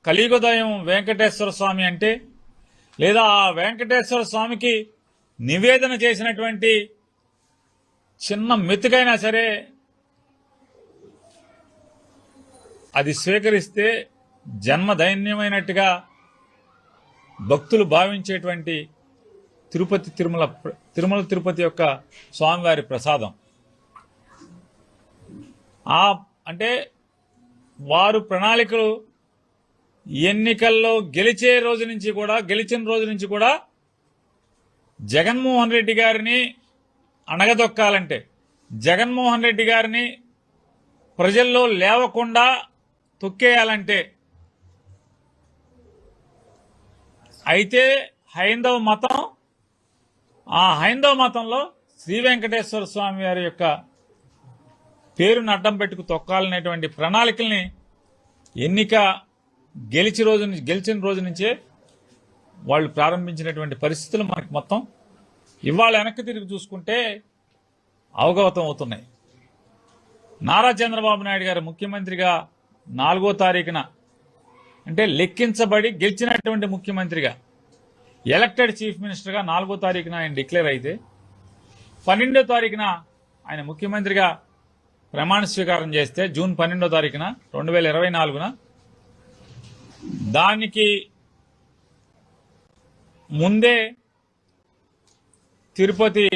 కలియుగదయం వెంకటేశ్వర స్వామి అంటే, లేదా ఆ వెంకటేశ్వర స్వామికి నివేదన చేసినటువంటి చిన్న మెతుకైనా సరే అది స్వీకరిస్తే జన్మ దైన్యమైనట్టుగా భక్తులు భావించేటువంటి తిరుమల తిరుపతి యొక్క స్వామివారి ప్రసాదం. అంటే వారు ప్రణాళికలు ఎన్నికల్లో గెలిచిన రోజు నుంచి కూడా జగన్మోహన్ రెడ్డి గారిని అణగదొక్కాలంటే, జగన్మోహన్ రెడ్డి గారిని ప్రజల్లో లేవకుండా తొక్కేయాలంటే అయితే హైందవ మతం, ఆ హైందవ మతంలో శ్రీ వెంకటేశ్వర స్వామి వారి యొక్క పేరును అడ్డం పెట్టుకు తొక్కాలనేటువంటి ప్రణాళికల్ని ఎన్నిక గెలిచిన రోజు నుంచే వాళ్ళు ప్రారంభించినటువంటి పరిస్థితులు మనకి మొత్తం ఇవాళ వెనక్కి తిరిగి చూసుకుంటే అవగతం అవుతున్నాయి. నారా చంద్రబాబు నాయుడు గారు ముఖ్యమంత్రిగా 4వ తారీఖున, అంటే లెక్కించబడి గెలిచినటువంటి ముఖ్యమంత్రిగా, ఎలక్టెడ్ చీఫ్ మినిస్టర్గా 4వ తారీఖున ఆయన డిక్లేర్ అయితే 12వ తారీఖున ఆయన ముఖ్యమంత్రిగా ప్రమాణ స్వీకారం చేస్తే, జూన్ 12వ తారీఖున 2024న, దానికి ముందే తిరుపతి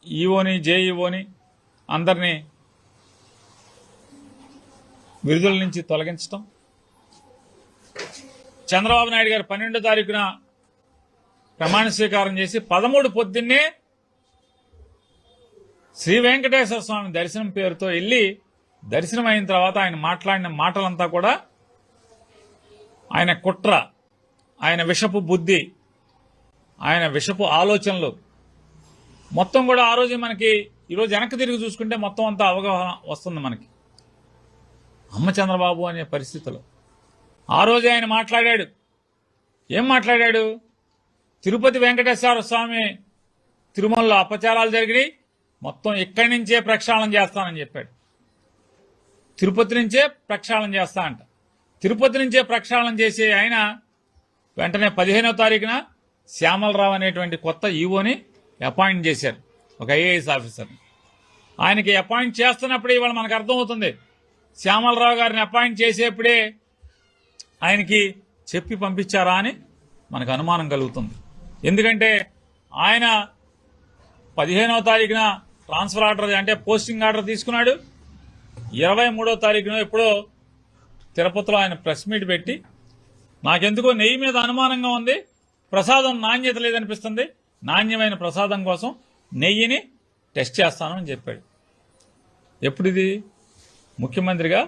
ఈఓని జేఈఓని అందరినీ విడుదల నుంచి తొలగించడం, చంద్రబాబు నాయుడు గారు 12వ తారీఖున ప్రమాణ స్వీకారం చేసి 13 పొద్దున్నే శ్రీ వెంకటేశ్వర స్వామి దర్శనం పేరుతో వెళ్లి దర్శనం అయిన తర్వాత ఆయన మాట్లాడిన మాటలంతా కూడా ఆయన కుట్ర, ఆయన విషపు బుద్ధి, ఆయన విషపు ఆలోచనలు మొత్తం కూడా ఆ రోజు మనకి ఈరోజు వెనక్కి తిరిగి చూసుకుంటే మొత్తం అంతా అవగాహన వస్తుంది మనకి. అమ్మ చంద్రబాబు అనే పరిస్థితిలో ఆ రోజు ఆయన మాట్లాడాడు. ఏం మాట్లాడాడు? తిరుపతి వెంకటేశ్వర స్వామి తిరుమలలో అపచారాలు జరిగినాయి, మొత్తం ఇక్కడి నుంచే ప్రక్షాళన చేస్తానని చెప్పాడు. తిరుపతి నుంచే ప్రక్షాళన చేస్తా అంట. తిరుపతి నుంచే ప్రక్షాళన చేసే ఆయన వెంటనే 15వ తారీఖున శ్యామలరావు అనేటువంటి కొత్త ఈవోని అపాయింట్ చేశారు, ఒక ఐఏఎస్ ఆఫీసర్ని. ఆయనకి అపాయింట్ చేస్తున్నప్పుడే ఇవాళ మనకు అర్థమవుతుంది, శ్యామలరావు గారిని అపాయింట్ చేసేప్పుడే ఆయనకి చెప్పి పంపించారా అని మనకు అనుమానం కలుగుతుంది. ఎందుకంటే ఆయన 15వ తారీఖున ట్రాన్స్ఫర్ ఆర్డర్, అంటే పోస్టింగ్ ఆర్డర్ తీసుకున్నాడు. 23వ తారీఖున ఎప్పుడో తిరుపతిలో ఆయన ప్రెస్ మీట్ పెట్టి, నాకెందుకో నెయ్యి మీద అనుమానంగా ఉంది, ప్రసాదం నాణ్యత లేదనిపిస్తుంది, నాణ్యమైన ప్రసాదం కోసం నెయ్యిని టెస్ట్ చేస్తాను అని చెప్పాడు. ఎప్పుడిది? ముఖ్యమంత్రిగా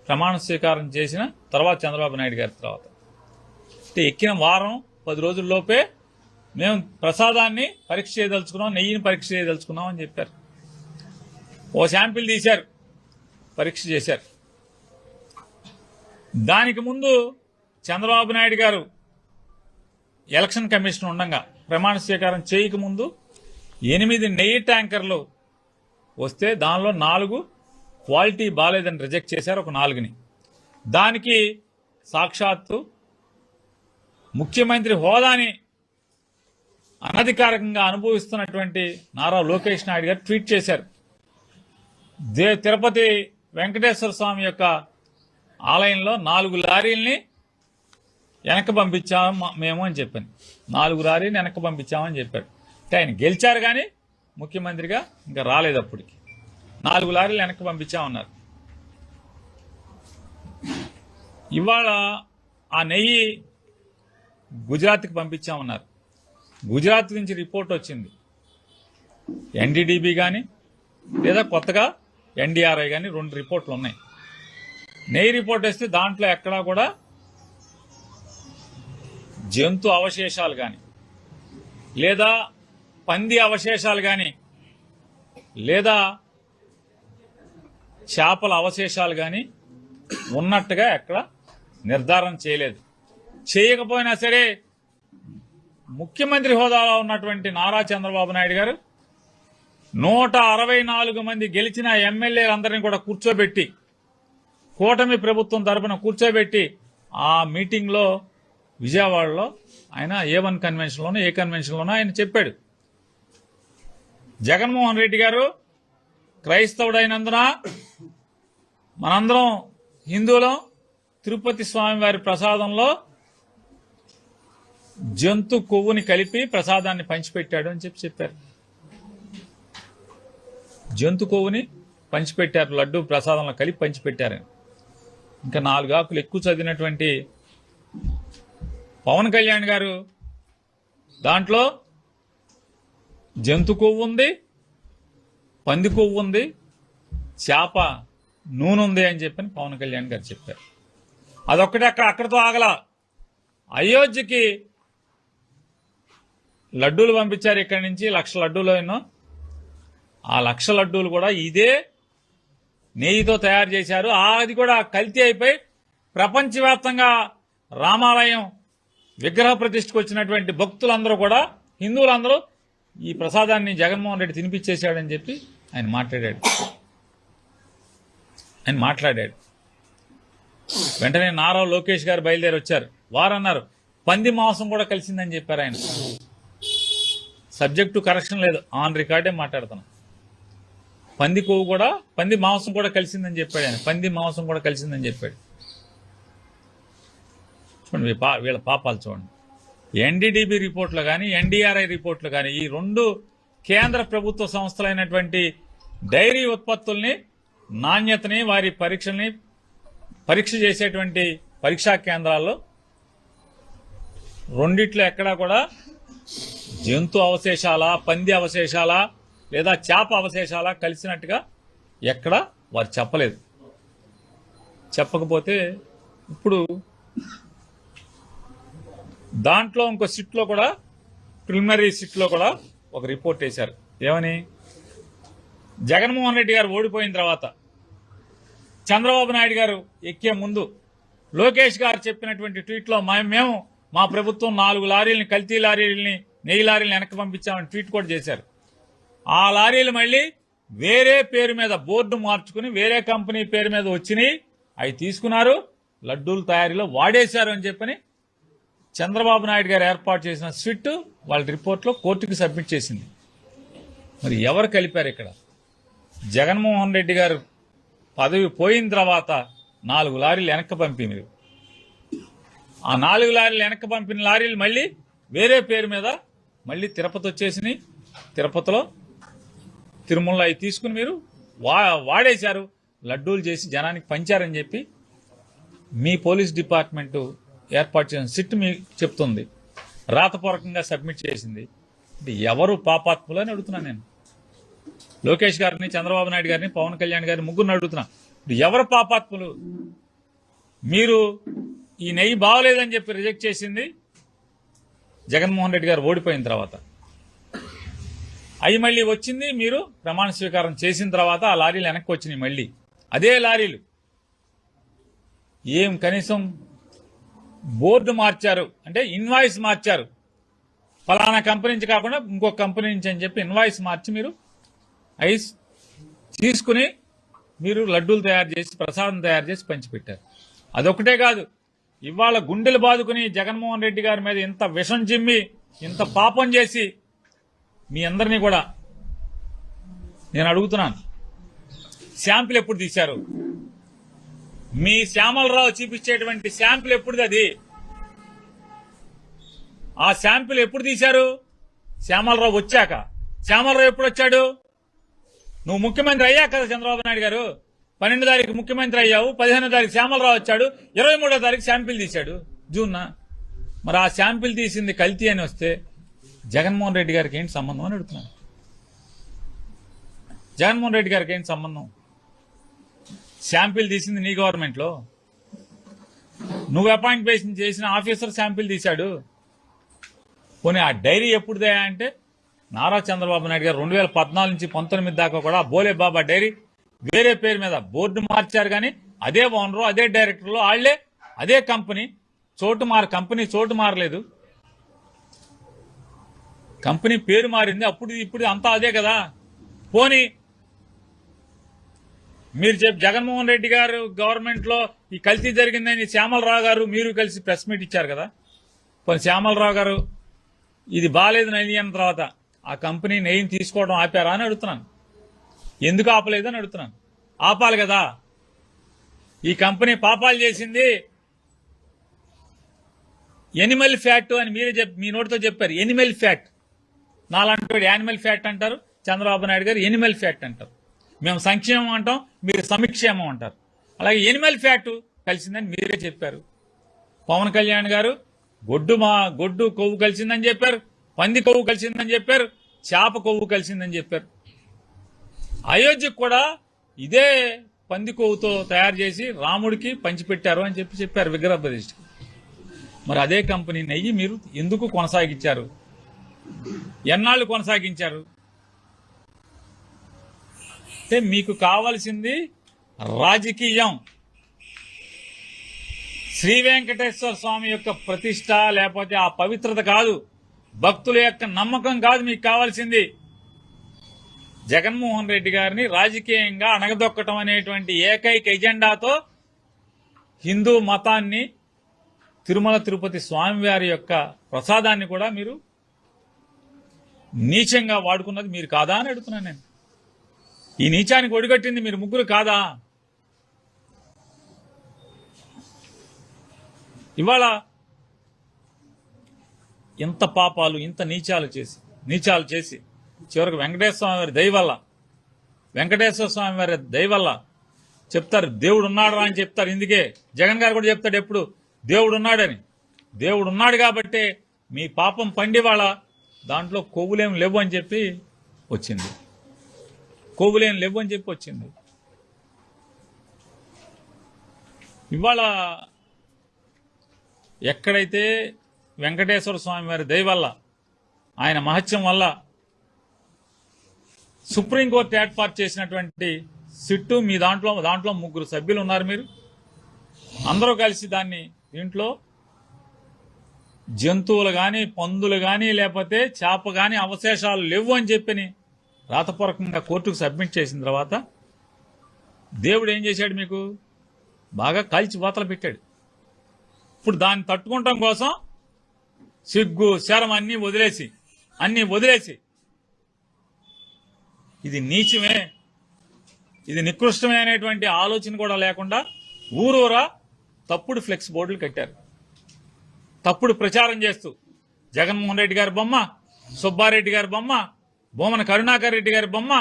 ప్రమాణ స్వీకారం చేసిన తర్వాత, చంద్రబాబు నాయుడు గారి తర్వాత. అంటే ఎక్కిన వారం 10 రోజుల్లోపే మేము ప్రసాదాన్ని పరీక్ష చేయదలుచుకున్నాం, నెయ్యిని పరీక్ష చేయదలుచుకున్నాం అని చెప్పారు. ఓ శాంపిల్ తీశారు, పరీక్ష చేశారు. దానికి ముందు చంద్రబాబు నాయుడు గారు ఎలక్షన్ కమిషన్ ఉండగా ప్రమాణ స్వీకారం చేయకముందు 8 నెయ్యి ట్యాంకర్లు వస్తే దానిలో 4 క్వాలిటీ బాలేదని రిజెక్ట్ చేశారు, ఒక 4ని. దానికి సాక్షాత్తు ముఖ్యమంత్రి హోదాని అనధికారికంగా అనుభవిస్తున్నటువంటి నారా లోకేష్ నాయుడు గారు ట్వీట్ చేశారు, తిరుపతి వెంకటేశ్వర స్వామి యొక్క ఆలయంలో 4 లారీల్ని వెనక్కి పంపించాము మేము అని చెప్పాను. 4 లారీని వెనక్కి పంపించామని చెప్పాడు. అంటే ఆయన గెలిచారు కానీ ముఖ్యమంత్రిగా ఇంకా రాలేదు. అప్పటికి 4 లారీలు వెనక్కి పంపించామన్నారు. ఇవాళ ఆ నెయ్యి గుజరాత్కి పంపించామన్నారు. గుజరాత్ నుంచి రిపోర్ట్ వచ్చింది, ఎన్డీడీబీ కానీ లేదా కొత్తగా ఎన్డీఆర్ఐ కానీ 2 రిపోర్ట్లు ఉన్నాయి. నెయ్యి రిపోర్ట్ వస్తే దాంట్లో ఎక్కడా కూడా జంతు అవశేషాలు కానీ, లేదా పంది అవశేషాలు కానీ, లేదా చేపల అవశేషాలు కానీ ఉన్నట్టుగా ఎక్కడ నిర్ధారణ చేయలేదు. చేయకపోయినా సరే ముఖ్యమంత్రి హోదాలో ఉన్నటువంటి నారా చంద్రబాబు నాయుడు గారు 164 మంది గెలిచిన ఎమ్మెల్యేలందరినీ కూడా కూర్చోబెట్టి, కూటమి ప్రభుత్వం తరపున కూర్చోబెట్టి ఆ మీటింగ్లో విజయవాడలో ఆయన A1 కన్వెన్షన్లోనూ ఏ కన్వెన్షన్లోనూ ఆయన చెప్పాడు, జగన్మోహన్ రెడ్డి గారు క్రైస్తవుడైనందున మనందరం హిందువులం తిరుపతి స్వామివారి ప్రసాదంలో జంతు కొవ్వుని కలిపి ప్రసాదాన్ని పంచిపెట్టాడు అని చెప్పారు. జంతు కొవ్వుని పంచిపెట్టారు, లడ్డు ప్రసాదంలో కలిపి పంచిపెట్టారు. ఇంకా 4 ఆకులు ఎక్కువ చదివినటువంటి పవన్ కళ్యాణ్ గారు దాంట్లో జంతు కొవ్వు ఉంది, పంది కొవ్వు ఉంది, చేప నూనె ఉంది అని చెప్పని పవన్ కళ్యాణ్ గారు చెప్పారు. అదొక్కటే అక్కడితో ఆగల. అయోధ్యకి లడ్డూలు పంపించారు, ఇక్కడి నుంచి 1,00,000 లడ్డూలు ఎన్నో. ఆ 1,00,000 లడ్డూలు కూడా ఇదే నెయ్యితో తయారు చేశారు. అది కూడా కల్తీ అయిపోయి ప్రపంచవ్యాప్తంగా రామాలయం విగ్రహ ప్రతిష్ఠకు వచ్చినటువంటి భక్తులందరూ కూడా, హిందువులందరూ ఈ ప్రసాదాన్ని జగన్మోహన్ రెడ్డి తినిపించేశాడని చెప్పి ఆయన మాట్లాడాడు. వెంటనే నారా లోకేష్ గారు బయలుదేరి వచ్చారు. వారన్నారు పంది మాంసం కూడా కలిసిందని చెప్పారు. ఆయన సబ్జెక్టు కరెక్షన్ లేదు, ఆన్ రికార్డే మాట్లాడుతున్నాం. పంది కొవ్వు కూడా, పంది మాంసం కూడా కలిసిందని చెప్పాడు ఆయన. పంది మాంసం కూడా కలిసిందని చెప్పాడు. చూడండి వీళ్ళ పాపాలు చూడండి. NDDB రిపోర్ట్లు కానీ, NDRI రిపోర్ట్లు కానీ, ఈ 2 కేంద్ర ప్రభుత్వ సంస్థలైనటువంటి డైరీ ఉత్పత్తుల్ని నాణ్యతని, వారి పరీక్ష చేసేటువంటి పరీక్షా కేంద్రాల్లో రెండిట్లో ఎక్కడా కూడా జంతు అవశేషాల, పంది అవశేషాల లేదా చేప అవశేషాల కలిసినట్టుగా ఎక్కడ వారు చెప్పలేదు. చెప్పకపోతే ఇప్పుడు దాంట్లో ఇంకో సిట్లో కూడా, ప్రిలిమినరీ సిట్లో కూడా ఒక రిపోర్ట్ వేశారు. ఏమని? జగన్మోహన్ రెడ్డి గారు ఓడిపోయిన తర్వాత చంద్రబాబు నాయుడు గారు ఎక్కే ముందు లోకేష్ గారు చెప్పినటువంటి ట్వీట్లో మేము మా ప్రభుత్వం 4 లారీలని, కల్తీ లారీలని, నెయ్యి లారీలను వెనక్కి పంపించామని ట్వీట్ కూడా చేశారు. ఆ లారీలు మళ్ళీ వేరే పేరు మీద బోర్డు మార్చుకుని వేరే కంపెనీ పేరు మీద వచ్చినాయి, అవి తీసుకున్నారు, లడ్డూల తయారీలో వాడేశారు అని చెప్పని చంద్రబాబు నాయుడు గారు ఏర్పాటు చేసిన స్విట్ వాళ్ళ రిపోర్ట్లో కోర్టుకు సబ్మిట్ చేసింది. మరి ఎవరు కలిపారు ఇక్కడ? జగన్మోహన్ రెడ్డి గారు పదవి పోయిన తర్వాత 4 లారీలు వెనక్కి పంపి, మీరు ఆ 4 లారీలు వెనక్కి పంపిన లారీలు మళ్ళీ వేరే పేరు మీద మళ్ళీ తిరుపతి వచ్చేసినాయి. తిరుపతిలో తిరుమల అవి తీసుకుని మీరు వాడేశారు, లడ్డూలు చేసి జనానికి పంచారని చెప్పి మీ పోలీస్ డిపార్ట్మెంటు ఏర్పాటు చేసిన సిట్ మీకు చెప్తుంది, రాతపూర్వకంగా సబ్మిట్ చేసింది. అంటే ఎవరు పాపాత్ములు అని అడుగుతున్నాను నేను. లోకేష్ గారిని, చంద్రబాబు నాయుడు గారిని, పవన్ కళ్యాణ్ గారిని, ముగ్గురిని అడుగుతున్నా, ఎవరు పాపాత్ములు? మీరు ఈ నెయ్యి బాగోలేదని చెప్పి రిజెక్ట్ చేసింది జగన్మోహన్ రెడ్డి గారు ఓడిపోయిన తర్వాత. అవి మళ్ళీ వచ్చింది మీరు ప్రమాణ స్వీకారం చేసిన తర్వాత ఆ లారీలు వెనక్కి వచ్చినాయి. మళ్ళీ అదే లారీలు ఏం కనీసం బోర్డు మార్చారు అంటే ఇన్వాయిస్ మార్చారు, ఫలానా కంపెనీ నుంచి కాకుండా ఇంకో కంపెనీ నుంచి అని చెప్పి ఇన్వాయిస్ మార్చి మీరు ఐస్ తీసుకుని మీరు లడ్డూలు తయారు చేసి, ప్రసాదం తయారు చేసి పంచిపెట్టారు. అదొకటే కాదు, ఇవాళ గుండెలు బాదుకుని జగన్మోహన్ రెడ్డి గారి మీద ఇంత విషం చిమ్మి, ఇంత పాపం చేసి మీ అందరినీ కూడా నేను అడుగుతున్నాను, శాంపిల్ ఎప్పుడు తీశారు? మీ శ్యామలరావు చూపించేటువంటి శాంపిల్ ఎప్పుడుది? అది ఆ శాంపిల్ ఎప్పుడు తీశారు? శ్యామలరావు వచ్చాక. శ్యామలరావు ఎప్పుడు వచ్చాడు? నువ్వు ముఖ్యమంత్రి అయ్యాక కదా చంద్రబాబు నాయుడు గారు. 12వ తారీఖు ముఖ్యమంత్రి అయ్యావు, 15వ తారీఖు శ్యామలరావు వచ్చాడు, 23వ తారీఖు శాంపిల్ తీశాడు జూన్న. మరి ఆ శాంపిల్ తీసింది కల్తీ అని వస్తే జగన్మోహన్ రెడ్డి గారికి ఏంటి సంబంధం అని అడుగుతున్నాను. జగన్మోహన్ రెడ్డి గారికి ఏంటి సంబంధం? శాంపిల్ తీసింది నీ గవర్నమెంట్లో, నువ్వు అపాయింట్ చేసిన ఆఫీసర్ శాంపిల్ తీశాడు. పోనీ ఆ డైరీ ఎప్పుడుదా అంటే నారా చంద్రబాబు నాయుడు గారు 2014 నుంచి 19 దాకా కూడా బోలే బాబా డైరీ వేరే పేరు మీద బోర్డు మార్చారు, కానీ అదే ఓనరు, అదే డైరెక్టర్లు వాళ్లే, అదే కంపెనీ. కంపెనీ చోటు మారలేదు, కంపెనీ పేరు మారింది. అప్పుడు ఇప్పుడు అంతా అదే కదా. పోనీ మీరు జగన్మోహన్ రెడ్డి గారు గవర్నమెంట్ లో ఈ కల్తీ జరిగిందని శ్యామలరావు గారు మీరు కలిసి ప్రెస్ మీట్ ఇచ్చారు కదా. కొన్ని శ్యామలరావు గారు ఇది బాలేదు నెయ్యి అన్న తర్వాత ఆ కంపెనీ నెయ్యిని తీసుకోవడం ఆపారా అని అడుగుతున్నాను. ఎందుకు ఆపలేదని అడుగుతున్నాను. ఆపాలి కదా. ఈ కంపెనీ పాపాలు చేసింది ఎనిమల్ ఫ్యాట్ అని మీరే మీ నోటితో చెప్పారు. Animal fat. నాలాంటి యానిమల్ ఫ్యాట్ అంటారు, చంద్రబాబు నాయుడు గారు ఎనిమల్ ఫ్యాట్ అంటారు. మేము సంక్షేమం అంటాం, మీరు సమిక్షేమం అంటారు. అలాగే ఎనిమల్ ఫ్యాట్ కలిసిందని మీరే చెప్పారు. పవన్ కళ్యాణ్ గారు గొడ్డు కొవ్వు కలిసిందని చెప్పారు, పంది కొవ్వు కలిసిందని చెప్పారు, చేప కొవ్వు కలిసిందని చెప్పారు. అయోధ్యకు కూడా ఇదే పంది కొవ్వుతో తయారు చేసి రాముడికి పంచిపెట్టారు అని చెప్పారు విగ్రహ ప్రతిష్ఠకి. మరి అదే కంపెనీ నెయ్యి మీరు ఎందుకు కొనసాగించారు? ఎన్నాళ్ళు కొనసాగించారు? అంటే మీకు కావాల్సింది రాజకీయం. శ్రీ వెంకటేశ్వర స్వామి యొక్క ప్రతిష్ట లేకపోతే ఆ పవిత్రత కాదు, భక్తుల యొక్క నమ్మకం కాదు మీకు కావాల్సింది. జగన్మోహన్ రెడ్డి గారిని రాజకీయంగా అణగదొక్కటం అనేటువంటి ఏకైక ఎజెండాతో హిందూ మతాన్ని, తిరుమల తిరుపతి స్వామివారి యొక్క ప్రసాదాన్ని కూడా మీరు నీచంగా వాడుకున్నది మీరు కాదా అని అడుగుతున్నాను నేను. ఈ నీచానికి ఒడిగట్టింది మీరు ముగ్గురు కాదా? ఇవాళ ఇంత పాపాలు, ఇంత నీచాలు చేసి చివరికి వెంకటేశ్వర స్వామి వారి దయ వల్ల చెప్తారు దేవుడు ఉన్నాడు అని చెప్తారు. ఇందుకే జగన్ గారు కూడా చెప్తాడు ఎప్పుడు దేవుడు ఉన్నాడని. దేవుడు ఉన్నాడు కాబట్టే మీ పాపం పండి వాళ్ళ దాంట్లో కొవ్వులేం లేవు అని చెప్పి వచ్చింది. ఇవాళ ఎక్కడైతే వెంకటేశ్వర స్వామి వారి దయ వల్ల, ఆయన మహత్యం వల్ల సుప్రీంకోర్టు ఏర్పాటు చేసినటువంటి సిట్టు మీ దాంట్లో ముగ్గురు సభ్యులు ఉన్నారు. మీరు అందరూ కలిసి దీంట్లో జంతువులు కానీ, పందులు కానీ, లేకపోతే చేప కానీ అవశేషాలు లేవు అని చెప్పని రాతపూర్వకంగా కోర్టుకు సబ్మిట్ చేసిన తర్వాత దేవుడు ఏం చేశాడు? మీకు బాగా కాల్చి వాతలు పెట్టాడు. ఇప్పుడు దాన్ని తట్టుకుంటాం కోసం సిగ్గు శరం అన్నీ వదిలేసి ఇది నీచమే, ఇది నికృష్టమే అనేటువంటి ఆలోచన కూడా లేకుండా ఊరూరా తప్పుడు ఫ్లెక్స్ బోర్డులు కట్టారు. తప్పుడు ప్రచారం చేస్తూ జగన్మోహన్ రెడ్డి గారి బొమ్మ, సుబ్బారెడ్డి గారి బొమ్మ, బొమ్మన కరుణాకర్ రెడ్డి గారి బొమ్మ,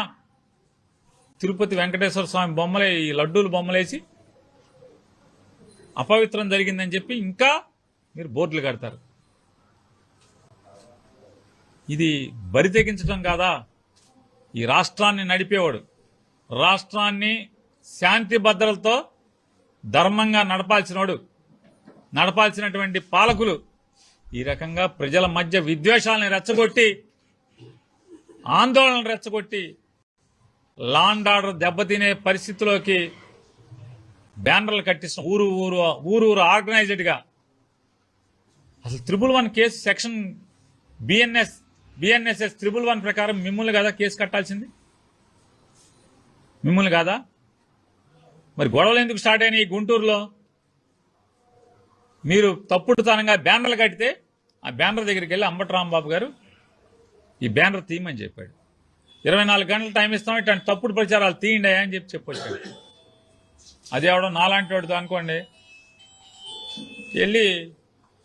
తిరుపతి వెంకటేశ్వర స్వామి బొమ్మలే, ఈ లడ్డూలు బొమ్మలేసి అపవిత్రం జరిగిందని చెప్పి ఇంకా మీరు బోర్డులు కడతారు. ఇది బరి తెగించడం కాదా? ఈ రాష్ట్రాన్ని నడిపేవాడు, రాష్ట్రాన్ని శాంతి భద్రతలతో ధర్మంగా నడపాల్సినటువంటి పాలకులు ఈ రకంగా ప్రజల మధ్య విద్వేషాలను రెచ్చగొట్టి, ఆందోళనలు రెచ్చగొట్టి, లా అండ్ ఆర్డర్ దెబ్బతినే పరిస్థితిలోకి బ్యానర్లు కట్టిస్తున్న ఊరు ఆర్గనైజ్డ్గా. అసలు 111 కేసు సెక్షన్ బిఎన్ఎస్ఎస్ 111 ప్రకారం మిమ్మల్ని కదా కేసు కట్టాల్సింది? మిమ్మల్ని కాదా? మరి గొడవలు ఎందుకు స్టార్ట్ అయినాయి గుంటూరులో? మీరు తప్పుడుతనంగా బ్యానర్లు కట్టితే ఆ బ్యానర్ దగ్గరికి వెళ్ళి అంబటి రాంబాబు గారు ఈ బ్యానర్ తీయమని చెప్పాడు. 24 గంటలు టైం ఇస్తాం, ఇట్లాంటి తప్పుడు ప్రచారాలు తీయండి అని చెప్పొచ్చాడు. అదే అవడం నాలాంటి వాడితో అనుకోండి వెళ్ళి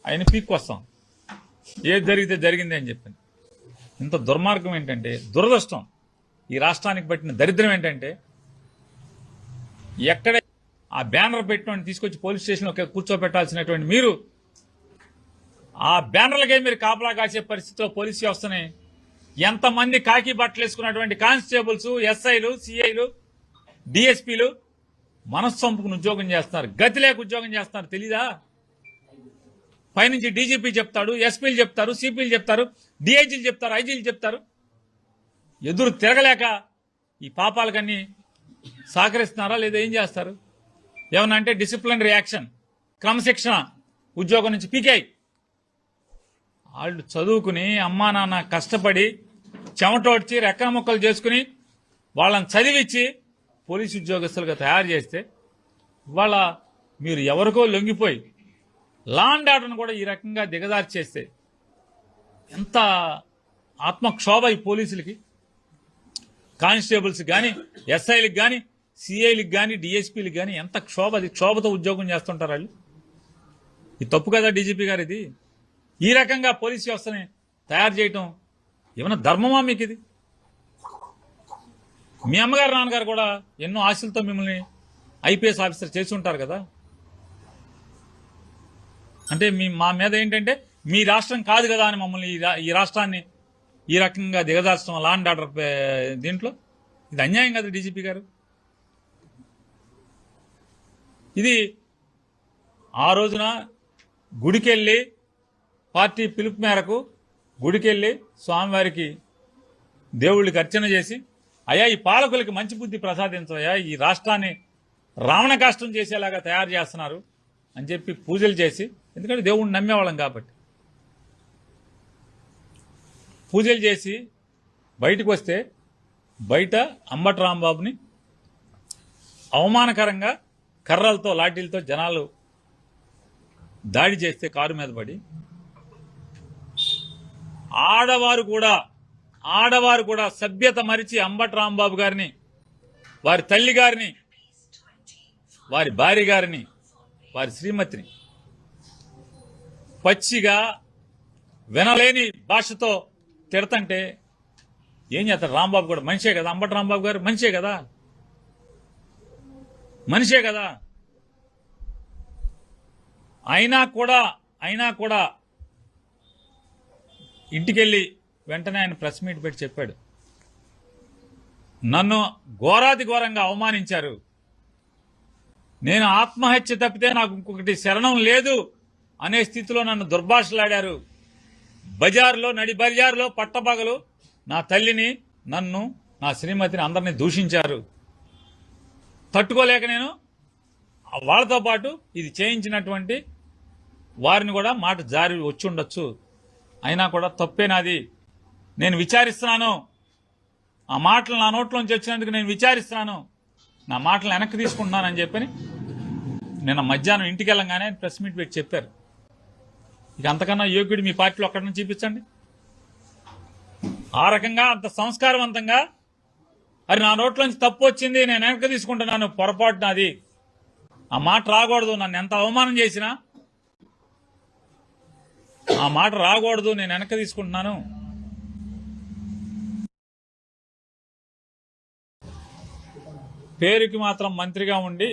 ఆయన పీక్కొస్తాం, ఏది జరిగితే జరిగింది అని చెప్పింది. ఇంత దుర్మార్గం ఏంటంటే, దురదృష్టం, ఈ రాష్ట్రానికి పట్టిన దరిద్రం ఏంటంటే, ఎక్కడ ఆ బ్యానర్ పెట్టిన తీసుకొచ్చి పోలీస్ స్టేషన్లో కూర్చోబెట్టాల్సినటువంటి మీరు ఆ బ్యానర్లకే మీరు కాపలా కాసే పరిస్థితిలో పోలీస్ వ్యవస్థని ఎంతమంది కాకి బట్టలు వేసుకున్నటువంటి కానిస్టేబుల్స్, ఎస్ఐలు, సిఐలు, డిఎస్పీలు మనస్సంపుకుని ఉద్యోగం చేస్తున్నారు, గతి లేక ఉద్యోగం చేస్తున్నారు. తెలీదా? పైనుంచి డీజీపీ చెప్తాడు, ఎస్పీలు చెప్తారు, సిపిలు చెప్తారు, డిఐజీలు చెప్తారు, ఐజీలు చెప్తారు. ఎదురు తిరగలేక ఈ పాపాలకన్నీ సహకరిస్తున్నారా లేదా? ఏం చేస్తారు? ఏమన్నా అంటే డిసిప్లినరీ యాక్షన్, క్రమశిక్షణ, ఉద్యోగం నుంచి పీకాయి. వాళ్ళు చదువుకుని అమ్మా నాన్న కష్టపడి చెమటోడ్చి రెక్కల ముక్కలు చేసుకుని వాళ్ళని చదివించి పోలీసు ఉద్యోగస్తులుగా తయారు చేస్తే ఇవాళ మీరు ఎవరికో లొంగిపోయి లా అండ్ ఆర్డర్ను కూడా ఈ రకంగా దిగజార్చేస్తే ఎంత ఆత్మక్షోభ ఈ పోలీసులకి, కానిస్టేబుల్స్కి కానీ, ఎస్ఐలకు కానీ, సిఐలకు కానీ, డిఎస్పీలకు కానీ ఎంత క్షోభ. అది క్షోభతో ఉద్యోగం చేస్తుంటారు వాళ్ళు. ఇది తప్పు కదా డీజీపీ గారు. ఇది ఈ రకంగా పోలీస్ వ్యవస్థని తయారు చేయటం ఏమైనా ధర్మమా మీకు? ఇది మీ అమ్మగారు నాన్నగారు కూడా ఎన్నో ఆశలతో మిమ్మల్ని ఐపీఎస్ ఆఫీసర్ చేసి ఉంటారు కదా. అంటే మా మీద ఏంటంటే మీ రాష్ట్రం కాదు కదా అని మమ్మల్ని ఈ రాష్ట్రాన్ని ఈ రకంగా దిగజార్చడం లా అండ్ ఆర్డర్ దీంట్లో ఇది అన్యాయం కదా డీజీపీ గారు. ఇది ఆ రోజున గుడికెళ్ళి పార్టీ పిలుపు మేరకు గుడికెళ్ళి స్వామివారికి దేవుళ్ళకి అర్చన చేసి, అయ్యా ఈ పాలకులకి మంచి బుద్ధి ప్రసాదించవయ్యా, ఈ రాష్ట్రాన్ని రావణ కాష్టం చేసేలాగా తయారు చేస్తున్నారు అని చెప్పి పూజలు చేసి, ఎందుకంటే దేవుణ్ణి నమ్మేవాళ్ళం కాబట్టి పూజలు చేసి బయటకు వస్తే బయట అంబటి రాంబాబుని అవమానకరంగా కర్రలతో లాఠీలతో జనాలు దాడి చేస్తే కారు మీద పడి ఆడవారు కూడా సభ్యత మరిచి అంబటి రాంబాబు గారిని, వారి తల్లి గారిని, వారి భార్య గారిని, వారి శ్రీమతిని పచ్చిగా వినలేని భాషతో తిడతంటే ఏం చేస్తారు? రాంబాబు కూడా మనిషే కదా, అంబటి రాంబాబు గారు మనిషే కదా, మనిషే కదా. అయినా కూడా ఇంటికెళ్ళి వెంటనే ఆయన ప్రెస్ మీట్ పెట్టి చెప్పాడు, నన్ను ఘోరాతి ఘోరంగా అవమానించారు, నేను ఆత్మహత్య తప్పితే నాకు ఇంకొకటి శరణం లేదు అనే స్థితిలో నన్ను దుర్భాషలాడారు. బజార్లో నడి బజార్లో పట్టపగలు నా తల్లిని, నన్ను, నా శ్రీమతిని అందరినీ దూషించారు. తట్టుకోలేక నేను వాళ్ళతో పాటు ఇది చేయించినటువంటి వారిని కూడా మాట జారి వచ్చి ఉండొచ్చు, అయినా కూడా తప్పే నాది, నేను విచారిస్తున్నాను, ఆ మాటలు నా నోట్లోంచి వచ్చినందుకు నేను విచారిస్తున్నాను, నా మాటలు వెనక్కి తీసుకుంటున్నానని చెప్పని నిన్న మధ్యాహ్నం ఇంటికి వెళ్ళంగానే ప్రెస్ మీట్ పెట్టి చెప్పారు. ఇక అంతకన్నా యోగ్యుడు మీ పార్టీలో ఒక్కడన్నా చూపించండి. ఆ రకంగా అంత సంస్కారవంతంగా, అది నా నోట్లోంచి తప్పు వచ్చింది, నేను వెనక్కి తీసుకుంటున్నాను, పొరపాటు నాది, ఆ మాట రాకూడదు, నన్ను ఎంత అవమానం చేసినా ఆ మాట రాకూడదు, నేను వెనక్కి తీసుకుంటున్నాను. పేరుకి మాత్రం మంత్రిగా ఉండి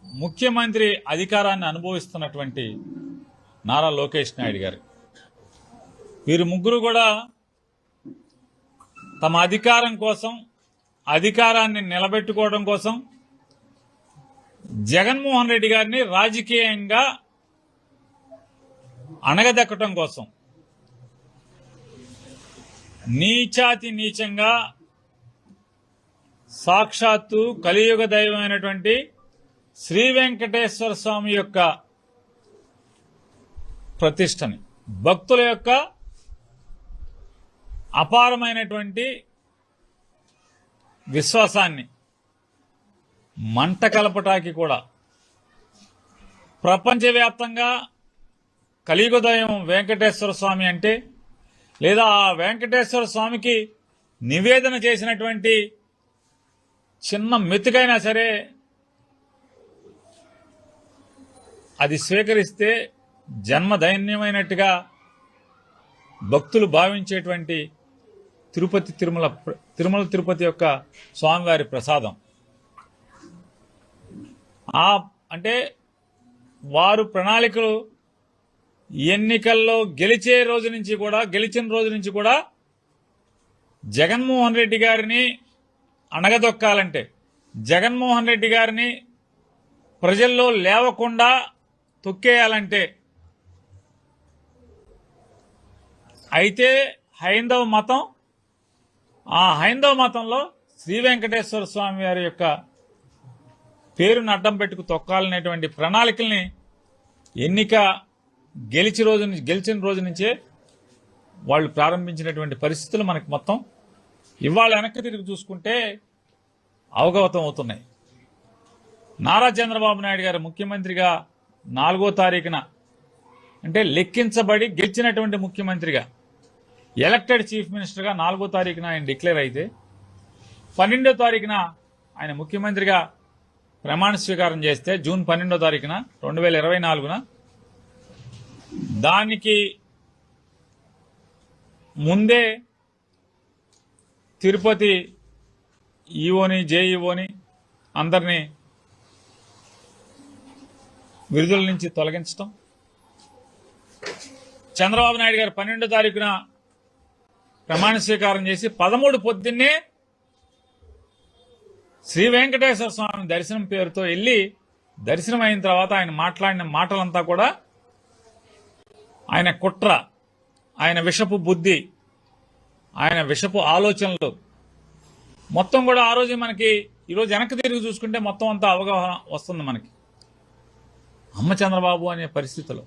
ముఖ్యమంత్రి అధికారాన్ని అనుభవిస్తున్నటువంటి నారా లోకేష్ నాయుడు గారు, వీరు ముగ్గురు కూడా తమ అధికారం కోసం, అధికారాన్ని నిలబెట్టుకోవడం కోసం జగన్మోహన్ రెడ్డి గారిని రాజకీయంగా అణగదెక్కడం కోసం నీచాతి నీచంగా సాక్షాత్తు కలియుగ దైవమైనటువంటి శ్రీ వెంకటేశ్వర స్వామి యొక్క ప్రతిష్టని, భక్తుల యొక్క అపారమైనటువంటి విశ్వాసాన్ని మంట కలపటానికి కూడా ప్రపంచవ్యాప్తంగా కలియుగ దైవం వెంకటేశ్వర స్వామి అంటే, లేదా ఆ వెంకటేశ్వర స్వామికి నివేదన చేసినటువంటి చిన్న మెతుకైనా సరే అది స్వీకరిస్తే జన్మదైన్యమైనట్టుగా భక్తులు భావించేటువంటి తిరుమల తిరుపతి యొక్క స్వామివారి ప్రసాదం. అంటే వారు ప్రణాళికలు ఎన్నికల్లో గెలిచిన రోజు నుంచి కూడా జగన్మోహన్ రెడ్డి గారిని అణగదొక్కాలంటే, జగన్మోహన్ రెడ్డి గారిని ప్రజల్లో లేవకుండా తొక్కేయాలంటే, అయితే హైందవ మతం, ఆ హైందవ మతంలో శ్రీ వెంకటేశ్వర స్వామి వారి యొక్క పేరును అడ్డం పెట్టుకు తొక్కాలనేటువంటి ప్రణాళికల్ని ఎన్నిక గెలిచిన రోజు నుంచే వాళ్ళు ప్రారంభించినటువంటి పరిస్థితులు మనకి మొత్తం ఇవాళ వెనక్కి తిరిగి చూసుకుంటే అవగతం అవుతున్నాయి. నారా చంద్రబాబు నాయుడు గారు ముఖ్యమంత్రిగా 4వ తారీఖున అంటే లెక్కించబడి గెలిచినటువంటి ముఖ్యమంత్రిగా ఎలక్టెడ్ చీఫ్ మినిస్టర్గా 4వ తారీఖున ఆయన డిక్లేర్ అయితే 12వ తారీఖున ఆయన ముఖ్యమంత్రిగా ప్రమాణ స్వీకారం చేస్తే జూన్ 12వ తారీఖున 2024న దానికి ముందే తిరుపతి ఈఓని జేఈఓని అందరినీ విడుదల నుంచి తొలగించడం, చంద్రబాబు నాయుడు గారు 12వ తారీఖున ప్రమాణ స్వీకారం చేసి 13 పొద్దున్నే శ్రీ వెంకటేశ్వర స్వామి దర్శనం పేరుతో వెళ్ళి దర్శనం అయిన తర్వాత ఆయన మాట్లాడిన మాటలంతా కూడా ఆయన కుట్ర, ఆయన విషపు బుద్ధి, ఆయన విషపు ఆలోచనలు మొత్తం కూడా ఆ రోజు మనకి ఈరోజు వెనక్కి తిరిగి చూసుకుంటే మొత్తం అంతా అవగాహన వస్తుంది మనకి. అమ్మ చంద్రబాబు అనే పరిస్థితిలో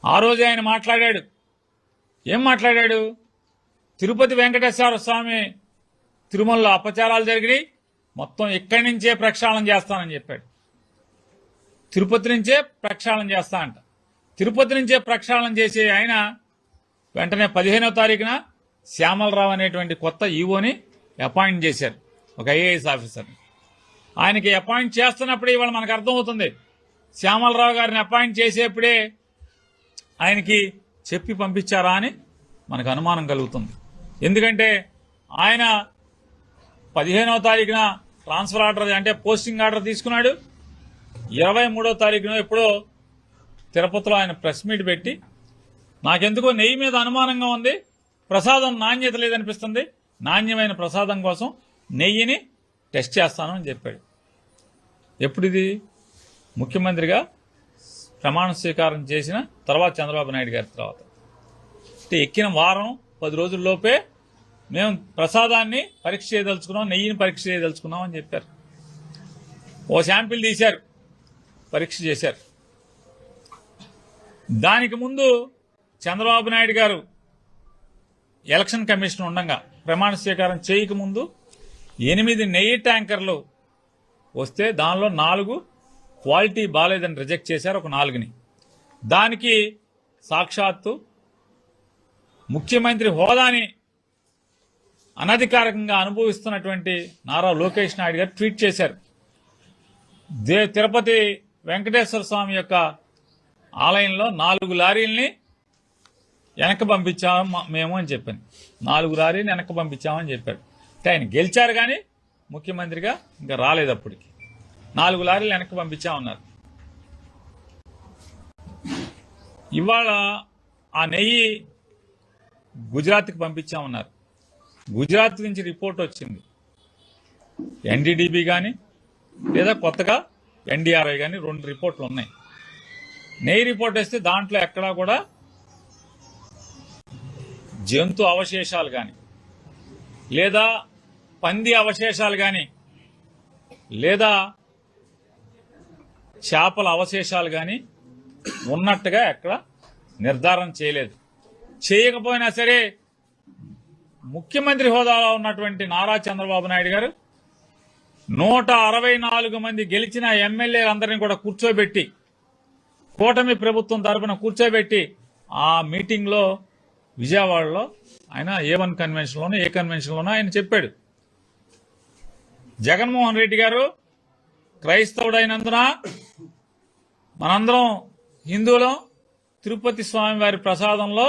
ఆ రోజే ఆయన మాట్లాడాడు. ఏం మాట్లాడాడు? తిరుపతి వెంకటేశ్వర స్వామి తిరుమలలో అపచారాలు జరిగినాయి, మొత్తం ఇక్కడి నుంచే ప్రక్షాళన చేస్తానని చెప్పాడు. తిరుపతి నుంచే ప్రక్షాళన చేస్తా అంట. తిరుపతి నుంచే ప్రక్షాళన చేసే ఆయన వెంటనే 15వ తారీఖున శ్యామలరావు అనేటువంటి కొత్త ఈవోని అపాయింట్ చేశారు, ఒక ఐఏఎస్ ఆఫీసర్ని. ఆయనకి అపాయింట్ చేస్తున్నప్పుడే ఇవాళ మనకు అర్థమవుతుంది, శ్యామలరావు గారిని అపాయింట్ చేసేప్పుడే ఆయనకి చెప్పి పంపించారా అని మనకు అనుమానం కలుగుతుంది. ఎందుకంటే ఆయన 15వ తారీఖున ట్రాన్స్ఫర్ ఆర్డర్ అంటే పోస్టింగ్ ఆర్డర్ తీసుకున్నాడు. 23వ తారీఖున ఎప్పుడో తిరుపతిలో ఆయన ప్రెస్ మీట్ పెట్టి నాకెందుకో నెయ్యి మీద అనుమానంగా ఉంది, ప్రసాదం నాణ్యత లేదనిపిస్తుంది, నాణ్యమైన ప్రసాదం కోసం నెయ్యిని టెస్ట్ చేస్తాను అని చెప్పాడు. ఎప్పుడు ఇది? ముఖ్యమంత్రిగా ప్రమాణ స్వీకారం చేసిన తర్వాత చంద్రబాబు నాయుడు గారి తర్వాత. అంటే ఎక్కిన వారం 10 రోజుల్లోపే మేము ప్రసాదాన్ని పరీక్ష చేయదలుచుకున్నాం, నెయ్యిని పరీక్ష చేయదలుచుకున్నాం అని చెప్పారు. ఓ శాంపిల్ తీశారు, పరీక్ష చేశారు. దానికి ముందు చంద్రబాబు నాయుడు గారు ఎలక్షన్ కమిషన్ ఉండగా ప్రమాణ స్వీకారం చేయకముందు 8 నెయ్యి ట్యాంకర్లు వస్తే దానిలో 4 క్వాలిటీ బాగాలేదని రిజెక్ట్ చేశారు, ఒక 4ని. దానికి సాక్షాత్తు ముఖ్యమంత్రి హోదాని అనధికారికంగా అనుభవిస్తున్నటువంటి నారా లోకేష్ నాయుడు గారు ట్వీట్ చేశారు. తిరుపతి వెంకటేశ్వర స్వామి యొక్క ఆలయంలో 4 లారీల్ని వెనక్కి పంపించాము మేము అని చెప్పాను. 4 లారీని వెనక్కి పంపించామని చెప్పాడు. అంటే ఆయన గెలిచారు కానీ ముఖ్యమంత్రిగా ఇంకా రాలేదు. అప్పటికి 4 లారీలు వెనక్కి పంపించామన్నారు. ఇవాళ ఆ నెయ్యి గుజరాత్కి పంపించామన్నారు. గుజరాత్ నుంచి రిపోర్ట్ వచ్చింది, ఎన్డీడీబీ కానీ లేదా కొత్తగా ఎన్డీఆర్ఐ కానీ 2 రిపోర్ట్లు ఉన్నాయి. నెయ్యి రిపోర్ట్ వస్తే దాంట్లో ఎక్కడా కూడా జంతు అవశేషాలు కానీ లేదా పంది అవశేషాలు కానీ లేదా చేపల అవశేషాలు కానీ ఉన్నట్టుగా ఎక్కడ నిర్ధారణ చేయలేదు. చేయకపోయినా సరే ముఖ్యమంత్రి హోదాలో ఉన్నటువంటి నారా చంద్రబాబు నాయుడు గారు 164 మంది గెలిచిన ఎమ్మెల్యేలందరినీ కూడా కూర్చోబెట్టి, కూటమి ప్రభుత్వం తరఫున కూర్చోబెట్టి ఆ మీటింగ్లో విజయవాడలో ఆయన A1 కన్వెన్షన్లోనూ ఏ కన్వెన్షన్లోనూ ఆయన చెప్పాడు, జగన్మోహన్ రెడ్డి గారు క్రైస్తవుడైనందున మనందరం హిందువులం, తిరుపతి స్వామివారి ప్రసాదంలో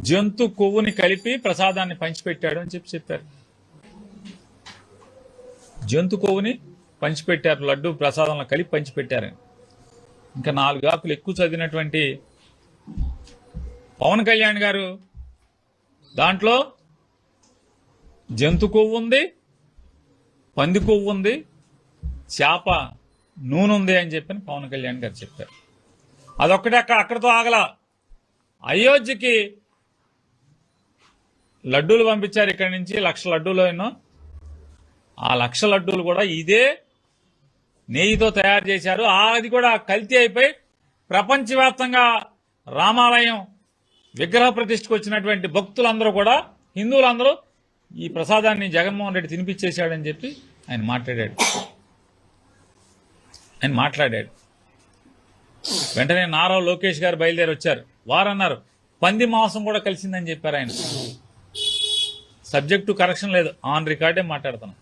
జంతు కొవ్వుని కలిపి ప్రసాదాన్ని పంచిపెట్టాడు అని చెప్పారు. జంతు కొవ్వుని పంచిపెట్టారు, లడ్డు ప్రసాదంలో కలిపి పంచిపెట్టారని. ఇంకా 4 ఆకులు ఎక్కువ చదివినటువంటి పవన్ కళ్యాణ్ గారు దాంట్లో జంతు కొవ్వు ఉంది, పంది కొవ్వు ఉంది, చేప నూనె ఉంది అని చెప్పని పవన్ కళ్యాణ్ గారు చెప్పారు. అదొక్కటే అక్కడితో ఆగల. అయోధ్యకి లడ్డూలు పంపించారు, ఇక్కడి నుంచి 1,00,000 లడ్డూలు ఎన్నో. ఆ 1,00,000 లడ్డూలు కూడా ఇదే నెయ్యితో తయారు చేశారు. అది కూడా కల్తీ అయిపోయి ప్రపంచవ్యాప్తంగా రామాలయం విగ్రహ ప్రతిష్ఠకు వచ్చినటువంటి భక్తులందరూ కూడా, హిందువులందరూ ఈ ప్రసాదాన్ని జగన్మోహన్ రెడ్డి తినిపించేశాడని చెప్పి ఆయన మాట్లాడాడు. వెంటనే నారా లోకేష్ గారు బయలుదేరి వచ్చారు. వారన్నారు పంది మాంసం కూడా కలిసిందని చెప్పారు. ఆయన సబ్జెక్టు కరెక్షన్ లేదు, ఆన్ రికార్డే మాట్లాడుతున్నాం.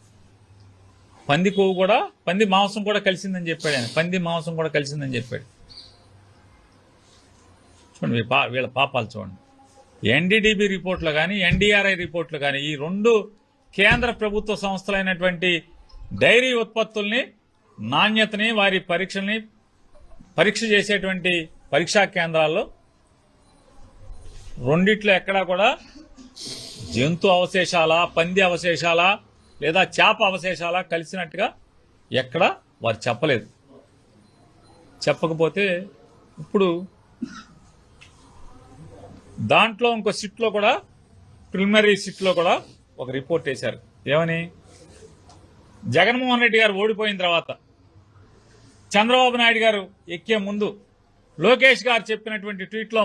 పంది మాంసం కూడా కలిసిందని చెప్పాడు ఆయన. పంది మాంసం కూడా కలిసిందని చెప్పాడు. చూడండి వీళ్ళ పాపాలు చూడండి. ఎన్డీడీబీ రిపోర్ట్లో కానీ ఎన్డీఆర్ఐ రిపోర్ట్లో కానీ ఈ రెండు కేంద్ర ప్రభుత్వ సంస్థలైనటువంటి డైరీ ఉత్పత్తుల్ని నాణ్యతని వారి పరీక్ష చేసేటువంటి పరీక్షా కేంద్రాల్లో రెండిట్లో ఎక్కడా కూడా జంతు అవశేషాల, పంది అవశేషాల లేదా చేప అవశేషాల కలిసినట్టుగా ఎక్కడ వారు చెప్పలేదు. చెప్పకపోతే ఇప్పుడు దాంట్లో ఇంకో సిట్లో కూడా ప్రిలిమినరీ సిట్లో కూడా ఒక రిపోర్ట్ వేశారు. ఏమని? జగన్మోహన్ రెడ్డి గారు ఓడిపోయిన తర్వాత చంద్రబాబు నాయుడు గారు ఎక్కే ముందు లోకేష్ గారు చెప్పినటువంటి ట్వీట్లో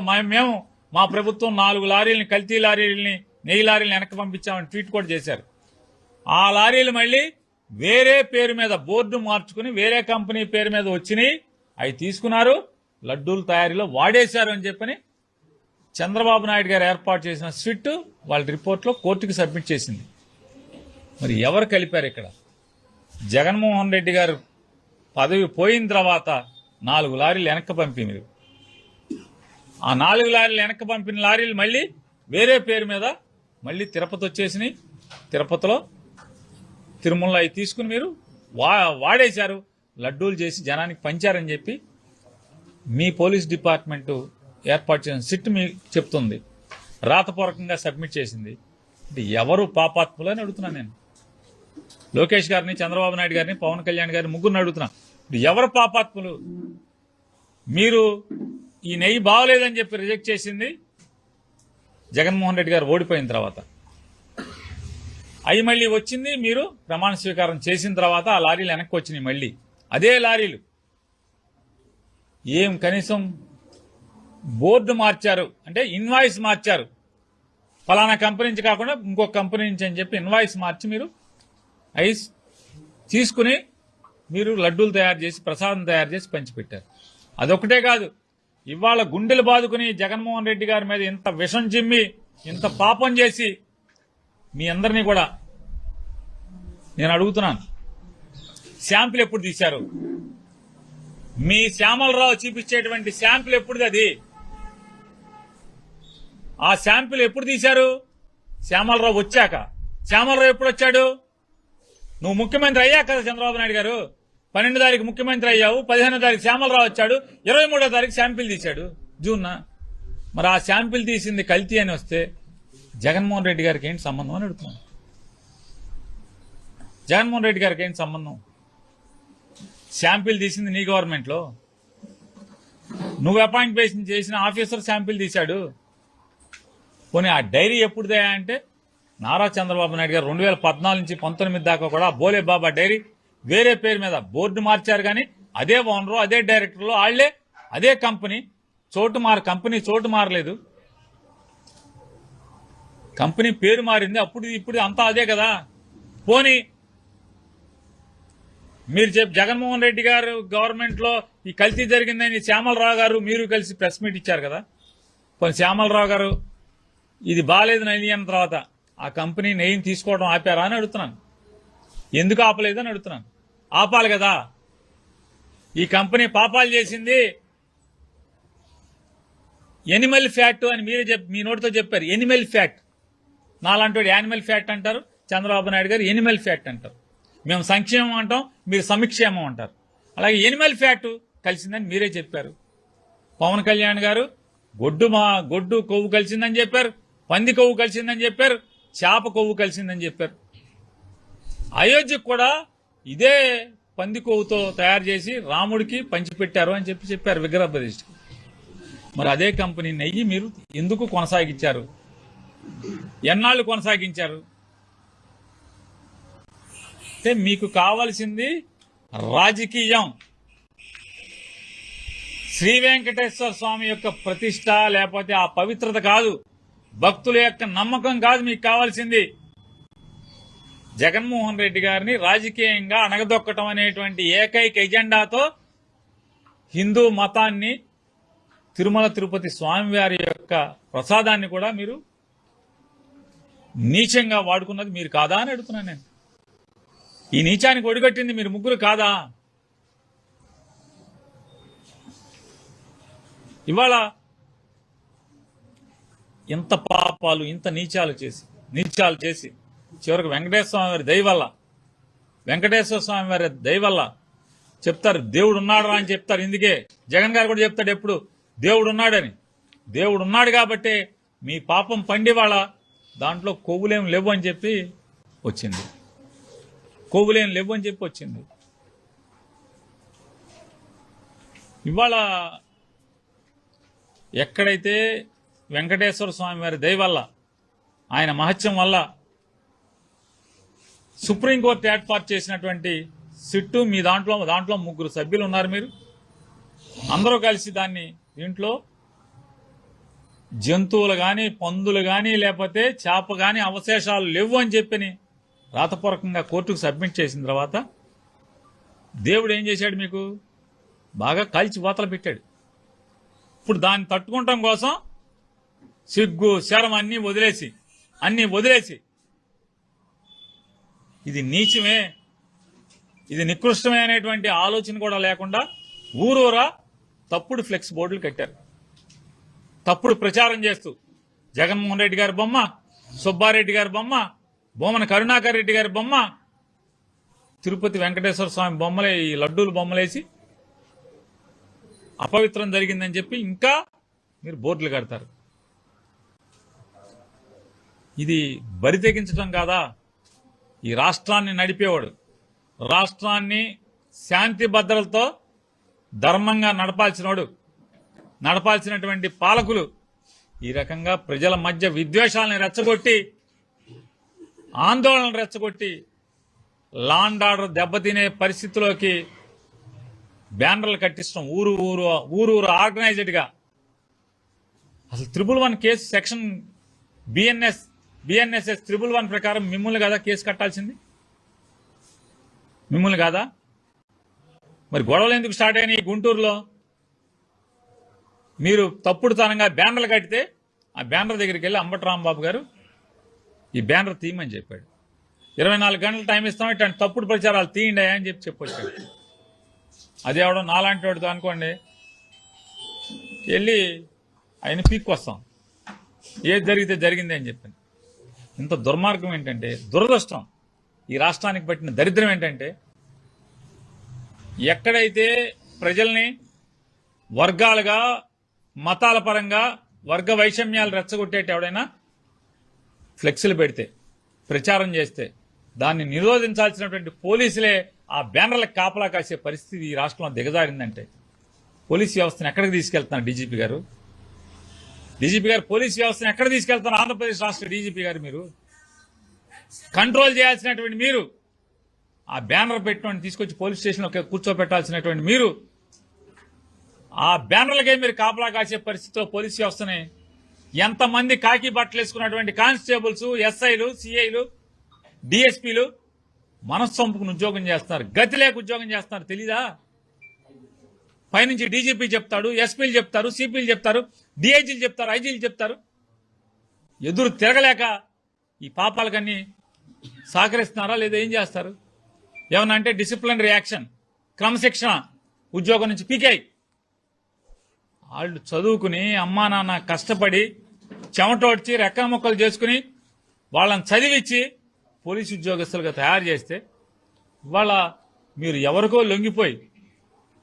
మా ప్రభుత్వం 4 లారీలని, కల్తీ లారీలని, నెయ్యి లారీలను వెనక్కి పంపించామని ట్వీట్ కూడా చేశారు. ఆ లారీలు మళ్ళీ వేరే పేరు మీద బోర్డు మార్చుకుని వేరే కంపెనీ పేరు మీద వచ్చినాయి, అవి తీసుకున్నారు, లడ్డూల తయారీలో వాడేశారు అని చెప్పని చంద్రబాబు నాయుడు గారు ఏర్పాటు చేసిన స్విట్ వాళ్ళ రిపోర్ట్లో కోర్టుకు సబ్మిట్ చేసింది. మరి ఎవరు కలిపారు ఇక్కడ? జగన్మోహన్ రెడ్డి గారు పదవి పోయిన తర్వాత 4 లారీలు వెనక్కి పంపి మీరు ఆ 4 లారీలు వెనక్కి పంపిన లారీలు మళ్ళీ వేరే పేరు మీద మళ్ళీ తిరుపతి వచ్చేసినాయి. తిరుపతిలో తిరుమల అవి తీసుకుని మీరు వాడేశారు, లడ్డూలు చేసి జనానికి పంచారని చెప్పి మీ పోలీస్ డిపార్ట్మెంటు ఏర్పాటు చేసిన సిట్ మీకు చెప్తుంది, రాతపూర్వకంగా సబ్మిట్ చేసింది. అంటే ఎవరు పాపాత్ములు అని అడుగుతున్నాను నేను. లోకేష్ గారిని, చంద్రబాబు నాయుడు గారిని, పవన్ కళ్యాణ్ గారిని ముగ్గురిని అడుగుతున్నా, ఎవరు పాపాత్ములు? మీరు ఈ నెయ్యి బాగోలేదని చెప్పి రిజెక్ట్ చేసింది జగన్మోహన్ రెడ్డి గారు ఓడిపోయిన తర్వాత. అవి మళ్ళీ వచ్చింది మీరు ప్రమాణ స్వీకారం చేసిన తర్వాత ఆ లారీలు వెనక్కి వచ్చినాయి. మళ్ళీ అదే లారీలు కనీసం బోర్డు మార్చారు, అంటే ఇన్వాయిస్ మార్చారు. ఫలానా కంపెనీ నుంచి కాకుండా ఇంకొక కంపెనీ నుంచి అని చెప్పి ఇన్వాయిస్ మార్చి మీరు ఐస్ తీసుకుని మీరు లడ్డూలు తయారు చేసి, ప్రసాదం తయారు చేసి పంచిపెట్టారు. అదొకటే కాదు, ఇవాళ గుండెలు బాదుకుని జగన్మోహన్ రెడ్డి గారి మీద ఇంత విషం చిమ్మి ఇంత పాపం చేసి మీ అందరినీ కూడా నేను అడుగుతున్నాను, శాంపిల్ ఎప్పుడు తీశారు? మీ శ్యామలరావు చూపించేటువంటి శాంపిల్ ఎప్పుడుది? అది ఆ శాంపిల్ ఎప్పుడు తీశారు? శ్యామలరావు వచ్చాక. శ్యామలరావు ఎప్పుడు వచ్చాడు? నువ్వు ముఖ్యమంత్రి అయ్యాక కదా చంద్రబాబు నాయుడు గారు. 12వ తారీఖు ముఖ్యమంత్రి అయ్యావు, 15వ తారీఖు శ్యామలరావు వచ్చాడు, 23వ తారీఖు శాంపిల్ తీశాడు జూన్న. మరి ఆ శాంపిల్ తీసింది కల్తీ అని వస్తే జగన్మోహన్ రెడ్డి గారికి ఏంటి సంబంధం అని అడుగుతున్నాను. జగన్మోహన్ రెడ్డి గారికి ఏంటి సంబంధం? శాంపిల్ తీసింది నీ గవర్నమెంట్లో, నువ్వు అపాయింట్ చేసిన ఆఫీసర్ శాంపిల్ తీశాడు. పోనీ ఆ డైరీ ఎప్పుడుదా అంటే నారా చంద్రబాబు నాయుడు గారు 2014 నుంచి 19 దాకా కూడా బోలే బాబా డైరీ వేరే పేరు మీద బోర్డు మార్చారు, కానీ అదే ఓనరు, అదే డైరెక్టర్లు వాళ్లే, అదే కంపెనీ. కంపెనీ చోటు మారలేదు, కంపెనీ పేరు మారింది. ఇప్పుడు అంతా అదే కదా. పోనీ మీరు జగన్మోహన్ రెడ్డి గారు గవర్నమెంట్ లో ఈ కల్తీ జరిగిందని శ్యామలరావు గారు మీరు కలిసి ప్రెస్ మీట్ ఇచ్చారు కదా. పోనీ శ్యామలరావు గారు ఇది బాలేదు నెయ్యి అన్న తర్వాత ఆ కంపెనీ నెయ్యిని తీసుకోవడం ఆపారా అని అడుగుతున్నాను. ఎందుకు ఆపలేదు అని అడుగుతున్నాను. ఆపాలి కదా. ఈ కంపెనీ పాపాలు చేసింది ఎనిమల్ ఫ్యాట్ అని మీరే మీ నోటితో చెప్పారు. Animal fat. నాలాంటి యానిమల్ ఫ్యాట్ అంటారు, చంద్రబాబు నాయుడు గారు ఎనిమల్ ఫ్యాట్ అంటారు. మేము సంక్షేమం అంటాం, మీరు సమిక్షేమం అంటారు. అలాగే ఎనిమల్ ఫ్యాట్ కలిసిందని మీరే చెప్పారు. పవన్ కళ్యాణ్ గారు గొడ్డు కొవ్వు కలిసిందని చెప్పారు, పంది కొవ్వు కలిసిందని చెప్పారు, చేప కొవ్వు కలిసిందని చెప్పారు. అయోధ్యకు కూడా ఇదే పంది కొవ్వుతో తయారు చేసి రాముడికి పంచిపెట్టారు అని చెప్పారు విగ్రహ ప్రతిష్ఠకి. మరి అదే కంపెనీ నెయ్యి మీరు ఎందుకు కొనసాగించారు? ఎన్నాళ్ళు కొనసాగించారు? అంటే మీకు కావాల్సింది రాజకీయం. శ్రీ వెంకటేశ్వర స్వామి యొక్క ప్రతిష్ట లేకపోతే ఆ పవిత్రత కాదు, భక్తుల యొక్క నమ్మకం కాదు మీకు కావాల్సింది. జగన్మోహన్ రెడ్డి గారిని రాజకీయంగా అణగదొక్కటం అనేటువంటి ఏకైక ఎజెండాతో హిందూ మతాన్ని, తిరుమల తిరుపతి స్వామివారి యొక్క ప్రసాదాన్ని కూడా మీరు నీచంగా వాడుకున్నది మీరు కాదా అని అడుగుతున్నాను నేను. ఈ నీచానికి ఒడిగట్టింది మీరు ముగ్గురు కాదా? ఇవాళ ఇంత పాపాలు, ఇంత నీచాలు చేసి చివరికి వెంకటేశ్వర స్వామి వారి దయ వల్ల చెప్తారు దేవుడు ఉన్నాడు అని చెప్తారు. ఇందుకే జగన్ గారు కూడా చెప్తాడు ఎప్పుడు దేవుడు ఉన్నాడని. దేవుడు ఉన్నాడు కాబట్టే మీ పాపం పండి వాళ్ళ దాంట్లో కొవ్వులేం లేవు అని చెప్పి వచ్చింది. ఇవాళ ఎక్కడైతే వెంకటేశ్వర స్వామి వారి దయ వల్ల, ఆయన మహత్యం వల్ల సుప్రీంకోర్టు ఏర్పాటు చేసినటువంటి సిట్టు మీ దాంట్లో ముగ్గురు సభ్యులు ఉన్నారు. మీరు అందరూ కలిసి దీంట్లో జంతువులు కానీ, పందులు కానీ, లేకపోతే చేప కానీ అవశేషాలు లేవు అని చెప్పని రాతపూర్వకంగా కోర్టుకు సబ్మిట్ చేసిన తర్వాత దేవుడు ఏం చేశాడు? మీకు బాగా కాల్చి వాతలు పెట్టాడు. ఇప్పుడు దాన్ని తట్టుకుంటాం కోసం సిగ్గు, శరం అన్నీ వదిలేసి ఇది నీచమే, ఇది నికృష్టమే అనేటువంటి ఆలోచన కూడా లేకుండా ఊరూరా తప్పుడు ఫ్లెక్స్ బోర్డులు కట్టారు. తప్పుడు ప్రచారం చేస్తూ జగన్మోహన్ రెడ్డి గారి బొమ్మ, సుబ్బారెడ్డి గారి బొమ్మ, బొమ్మన కరుణాకర్ రెడ్డి గారి బొమ్మ, తిరుపతి వెంకటేశ్వర స్వామి బొమ్మలే, ఈ లడ్డూలు బొమ్మలేసి అపవిత్రం జరిగిందని చెప్పి ఇంకా మీరు బోర్డులు కడతారు. ఇది బరి తెగించడం కాదా? ఈ రాష్ట్రాన్ని నడిపేవాడు, రాష్ట్రాన్ని శాంతి భద్రతలతో ధర్మంగా నడపాల్సినటువంటి పాలకులు ఈ రకంగా ప్రజల మధ్య విద్వేషాలను రెచ్చగొట్టి, ఆందోళనలు రెచ్చగొట్టి, లాండ్ ఆర్డర్ దెబ్బతినే పరిస్థితిలోకి బ్యానర్లు కట్టించడం, ఊరు ఆర్గనైజ్డ్గా. అసలు 111 కేసు సెక్షన్ బిఎన్ఎస్ఎస్ 111 ప్రకారం మిమ్మల్ని కదా కేసు కట్టాల్సింది? మిమ్మల్ని కాదా? మరి గొడవలు ఎందుకు స్టార్ట్ అయినాయి గుంటూరులో? మీరు తప్పుడుతనంగా బ్యానర్లు కట్టితే ఆ బ్యానర్ దగ్గరికి వెళ్ళి అంబటి రాంబాబు గారు ఈ బ్యానర్ తీయమని చెప్పాడు. 24 గంటలు టైం ఇస్తాం, ఇట్లాంటి తప్పుడు ప్రచారాలు తీయండి అని చెప్పొచ్చాడు. అది ఎవడో నాలాంటి వాడితో అనుకోండి వెళ్ళి ఆయన పీక్కొస్తాం, ఏది జరిగితే జరిగింది అని చెప్పాను. ఇంత దుర్మార్గం ఏంటంటే, దురదృష్టం, ఈ రాష్ట్రానికి పట్టిన దరిద్రం ఏంటంటే, ఎక్కడైతే ప్రజల్ని వర్గాలుగా, మతాల పరంగా వర్గ వైషమ్యాలు రెచ్చగొట్టేట ఎవడైనా ఫ్లెక్సీలు పెడితే, ప్రచారం చేస్తే దాన్ని నిరోధించాల్సినటువంటి పోలీసులే ఆ బ్యానర్లకు కాపలా కాసే పరిస్థితి ఈ రాష్ట్రంలో దిగజారిందంటే పోలీస్ వ్యవస్థను ఎక్కడికి తీసుకెళ్తున్నారు డీజీపీ గారు? పోలీస్ వ్యవస్థను ఎక్కడ తీసుకెళ్తున్నారు? ఆంధ్రప్రదేశ్ రాష్ట్ర డీజీపీ గారు మీరు కంట్రోల్ చేయాల్సినటువంటి మీరు, ఆ బ్యానర్ పెట్టిన తీసుకొచ్చి పోలీస్ స్టేషన్లో కూర్చోబెట్టాల్సినటువంటి మీరు, ఆ బ్యానర్లకే మీరు కాపలా కాసే పరిస్థితిలో పోలీస్ వ్యవస్థని ఎంతమంది కాకి బట్టలు వేసుకున్నటువంటి కానిస్టేబుల్స్, ఎస్ఐలు, సిఐలు, డిఎస్పీలు మనస్సొంపుకుని ఉద్యోగం చేస్తున్నారు, గతి లేక ఉద్యోగం చేస్తున్నారు. తెలీదా? పైనుంచి డీజీపీ చెప్తాడు, ఎస్పీలు చెప్తారు, సిపిలు చెప్తారు, డిఐజీలు చెప్తారు, ఐజీలు చెప్తారు. ఎదురు తిరగలేక ఈ పాపాలకన్నీ సహకరిస్తున్నారా లేదా? ఏం చేస్తారు? ఏమన్నా అంటే డిసిప్లినరీ యాక్షన్, క్రమశిక్షణ, ఉద్యోగం నుంచి పీకాయి. వాళ్ళు చదువుకుని అమ్మా నాన్న కష్టపడి చెమటోడ్చి రెక్క ముక్కలు చేసుకుని వాళ్ళని చదివించి పోలీసు ఉద్యోగస్తులుగా తయారు చేస్తే ఇవాళ మీరు ఎవరికో లొంగిపోయి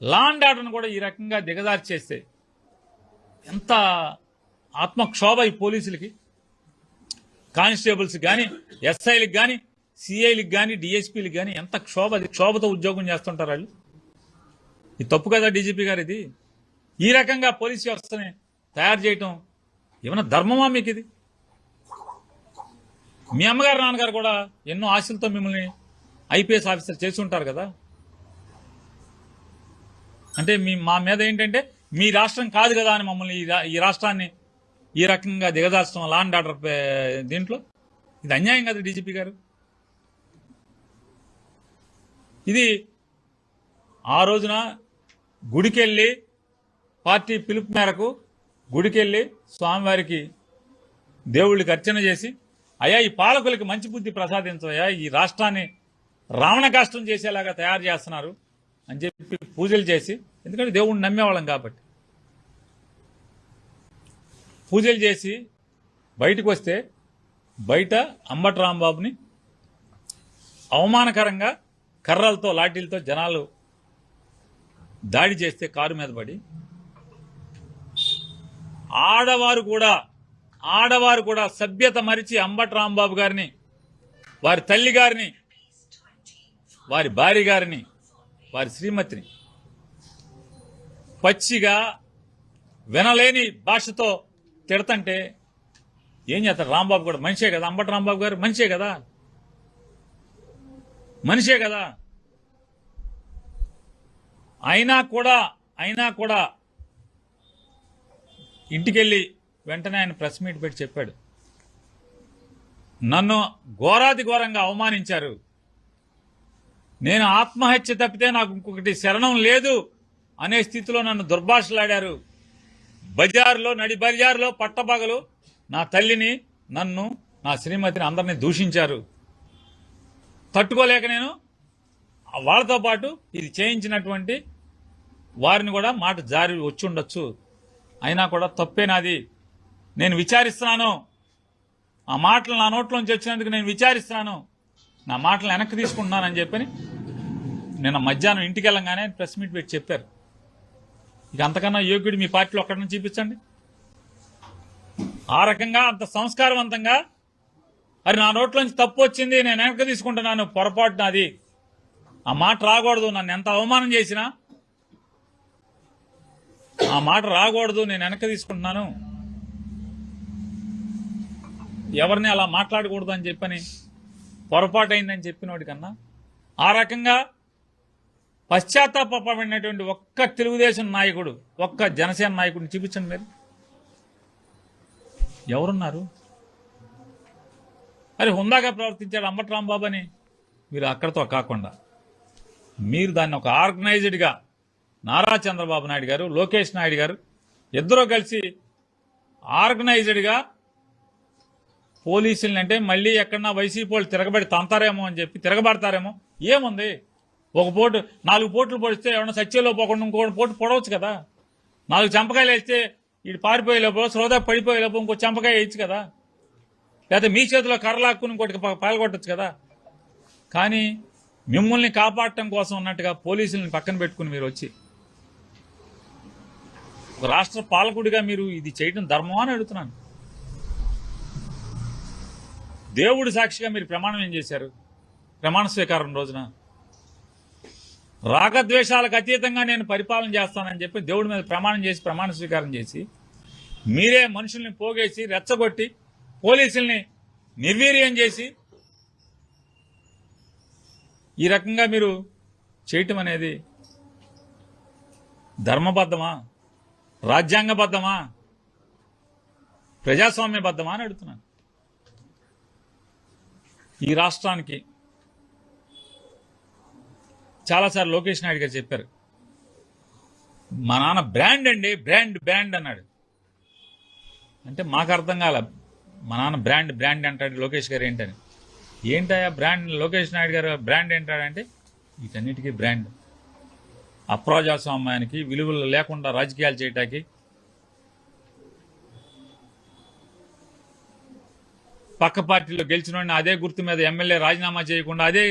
లాండ్ ఆర్డర్ను కూడా ఈ రకంగా దిగజారి చేస్తే ఎంత ఆత్మక్షోభ ఈ పోలీసులకి, కానిస్టేబుల్స్ కానీ, ఎస్ఐలకు కానీ, సిఐలకు కానీ, డిఎస్పీలకు కానీ ఎంత క్షోభతో ఉద్యోగం చేస్తుంటారు వాళ్ళు. ఇది తప్పు కదా డీజీపీ గారు? ఇది ఈ రకంగా పోలీస్ వ్యవస్థని తయారు చేయటం ఏమైనా ధర్మమా మీకు? ఇది మీ అమ్మగారు నాన్నగారు కూడా ఎన్నో ఆశలతో మిమ్మల్ని ఐపీఎస్ ఆఫీసర్ చేసి ఉంటారు కదా. అంటే మా మీద ఏంటంటే మీ రాష్ట్రం కాదు కదా అని మమ్మల్ని ఈ రాష్ట్రాన్ని ఈ రకంగా దిగజార్చడం, లాండ్ ఆర్డర్ దీంట్లో ఇది అన్యాయం కదా డీజీపీ గారు? ఇది ఆ రోజున గుడికెళ్ళి పార్టీ పిలుపు మేరకు గుడికెళ్ళి స్వామివారికి దేవుళ్ళకి అర్చన చేసి, అయ్యా ఈ పాలకులకి మంచి బుద్ధి ప్రసాదించవయ్యా, ఈ రాష్ట్రాన్ని రావణ కాష్టం చేసేలాగా తయారు చేస్తున్నారు అని చెప్పి పూజలు చేసి, ఎందుకంటే దేవుణ్ణి నమ్మేవాళ్ళం కాబట్టి పూజలు చేసి బయటకు వస్తే బయట అంబటి రాంబాబుని అవమానకరంగా కర్రలతో లాఠీలతో జనాలు దాడి చేస్తే కారు మీద పడి ఆడవారు కూడా సభ్యత మరిచి అంబటి రాంబాబు గారిని, వారి తల్లి గారిని, వారి భార్య గారిని, వారి శ్రీమతిని పచ్చిగా వినలేని భాషతో తిడతంటే ఏం చేస్తారు? రాంబాబు కూడా మనిషే కదా, అంబటి రాంబాబు గారు మనిషే కదా, మనిషే కదా. అయినా కూడా ఇంటికెళ్ళి వెంటనే ఆయన ప్రెస్ మీట్ పెట్టి చెప్పాడు, నన్ను ఘోరాతి ఘోరంగా అవమానించారు, నేను ఆత్మహత్య తప్పితే నాకు ఇంకొకటి శరణం లేదు అనే స్థితిలో నన్ను దుర్భాషలాడారు. బజార్లో, నడి బజార్లో పట్టపగలు నా తల్లిని, నన్ను, నా శ్రీమతిని అందరినీ దూషించారు. తట్టుకోలేక నేను వాళ్ళతో పాటు ఇది చేయించినటువంటి వారిని కూడా మాట జారి వచ్చి ఉండొచ్చు, అయినా కూడా తప్పే నాది, నేను విచారిస్తున్నాను, ఆ మాటలు నా నోట్లోంచి వచ్చినందుకు నేను విచారిస్తున్నాను, నా మాటలు వెనక్కి తీసుకుంటున్నానని చెప్పని నిన్న మధ్యాహ్నం ఇంటికి వెళ్ళంగానే ప్రెస్ మీట్ పెట్టి చెప్పారు. ఇక అంతకన్నా యోగ్యుడు మీ పార్టీలో ఒక్కడిని చూపించండి. ఆ రకంగా అంత సంస్కారవంతంగా, అది నా నోట్లోంచి తప్పు వచ్చింది, నేను వెనక్కి తీసుకుంటున్నాను, పొరపాటు నాది, ఆ మాట రాకూడదు, నన్ను ఎంత అవమానం చేసినా ఆ మాట రాకూడదు, నేను వెనక్కి తీసుకుంటున్నాను, ఎవరిని అలా మాట్లాడకూడదు అని చెప్పని పొరపాటు అయిందని చెప్పినోడి కన్నా ఆ రకంగా పశ్చాత్తాపడినటువంటి ఒక్క తెలుగుదేశం నాయకుడు, ఒక్క జనసేన నాయకుడిని చూపించండి. మీరు ఎవరున్నారు? అది హుందాగా ప్రవర్తించాడు అంబటి రాంబాబు అని మీరు అక్కడితో కాకుండా మీరు దాన్ని ఒక ఆర్గనైజ్డ్గా నారా చంద్రబాబు నాయుడు గారు, లోకేష్ నాయుడు గారు ఇద్దరూ కలిసి ఆర్గనైజ్డ్గా పోలీసుల్ని, అంటే మళ్ళీ ఎక్కడన్నా వైసీపీ వాళ్ళు తిరగబడి తంతారేమో అని చెప్పి తిరగబడతారేమో, ఏముంది ఒక పోటు 4 పోట్లు పొడిస్తే ఎవరైనా సత్యంలో పోకుండా ఇంకో పోటు పొడవచ్చు కదా, 4 చెంపకాయలు వేస్తే వీడు పారిపోయేలోపు, శ్రోత పడిపోయేలోపు ఇంకో చెంపకాయ వేయచ్చు కదా, లేకపోతే మీ చేతిలో కర్రలాక్కుని ఇంకోటి పాల్గొట్టచ్చు కదా. కానీ మిమ్మల్ని కాపాడటం కోసం ఉన్నట్టుగా పోలీసుల్ని పక్కన పెట్టుకుని మీరు వచ్చి ఒక రాష్ట్ర పాలకుడిగా మీరు ఇది చేయడం ధర్మమా అని అడుగుతున్నాను. దేవుడి సాక్షిగా మీరు ప్రమాణం ఏం చేశారు? ప్రమాణ స్వీకారం రోజున రాగద్వేషాలకు అతీతంగా నేను పరిపాలన చేస్తానని చెప్పి దేవుడి మీద ప్రమాణం చేసి ప్రమాణ స్వీకారం చేసి మీరే మనుషుల్ని పోగేసి రెచ్చగొట్టి పోలీసుల్ని నిర్వీర్యం చేసి ఈ రకంగా మీరు చేయటం అనేది ధర్మబద్ధమా, రాజ్యాంగబద్ధమా, ప్రజాస్వామ్యబద్ధమా అని అడుగుతున్నాను. ఈ రాష్ట్రానికి చాలాసార్లు లోకేష్ నాయుడు గారు చెప్పారు, మా నాన్న బ్రాండ్ అండి, బ్రాండ్ అన్నాడు. అంటే మాకు అర్థం కాల, మా నాన్న బ్రాండ్ అంటాడు లోకేష్ గారు ఏంటని. ఏంటయ్యా బ్రాండ్, లోకేష్ నాయుడు గారు బ్రాండ్ ఏంటాడంటే వీటన్నిటికీ బ్రాండ్. అప్రజాస్వామ్యానికి, విలువలు లేకుండా రాజకీయాలు చేయటానికి, పక్క పార్టీలో గెలిచిన అదే గుర్తు మీద ఎమ్మెల్యే రాజీనామా చేయకుండా అదే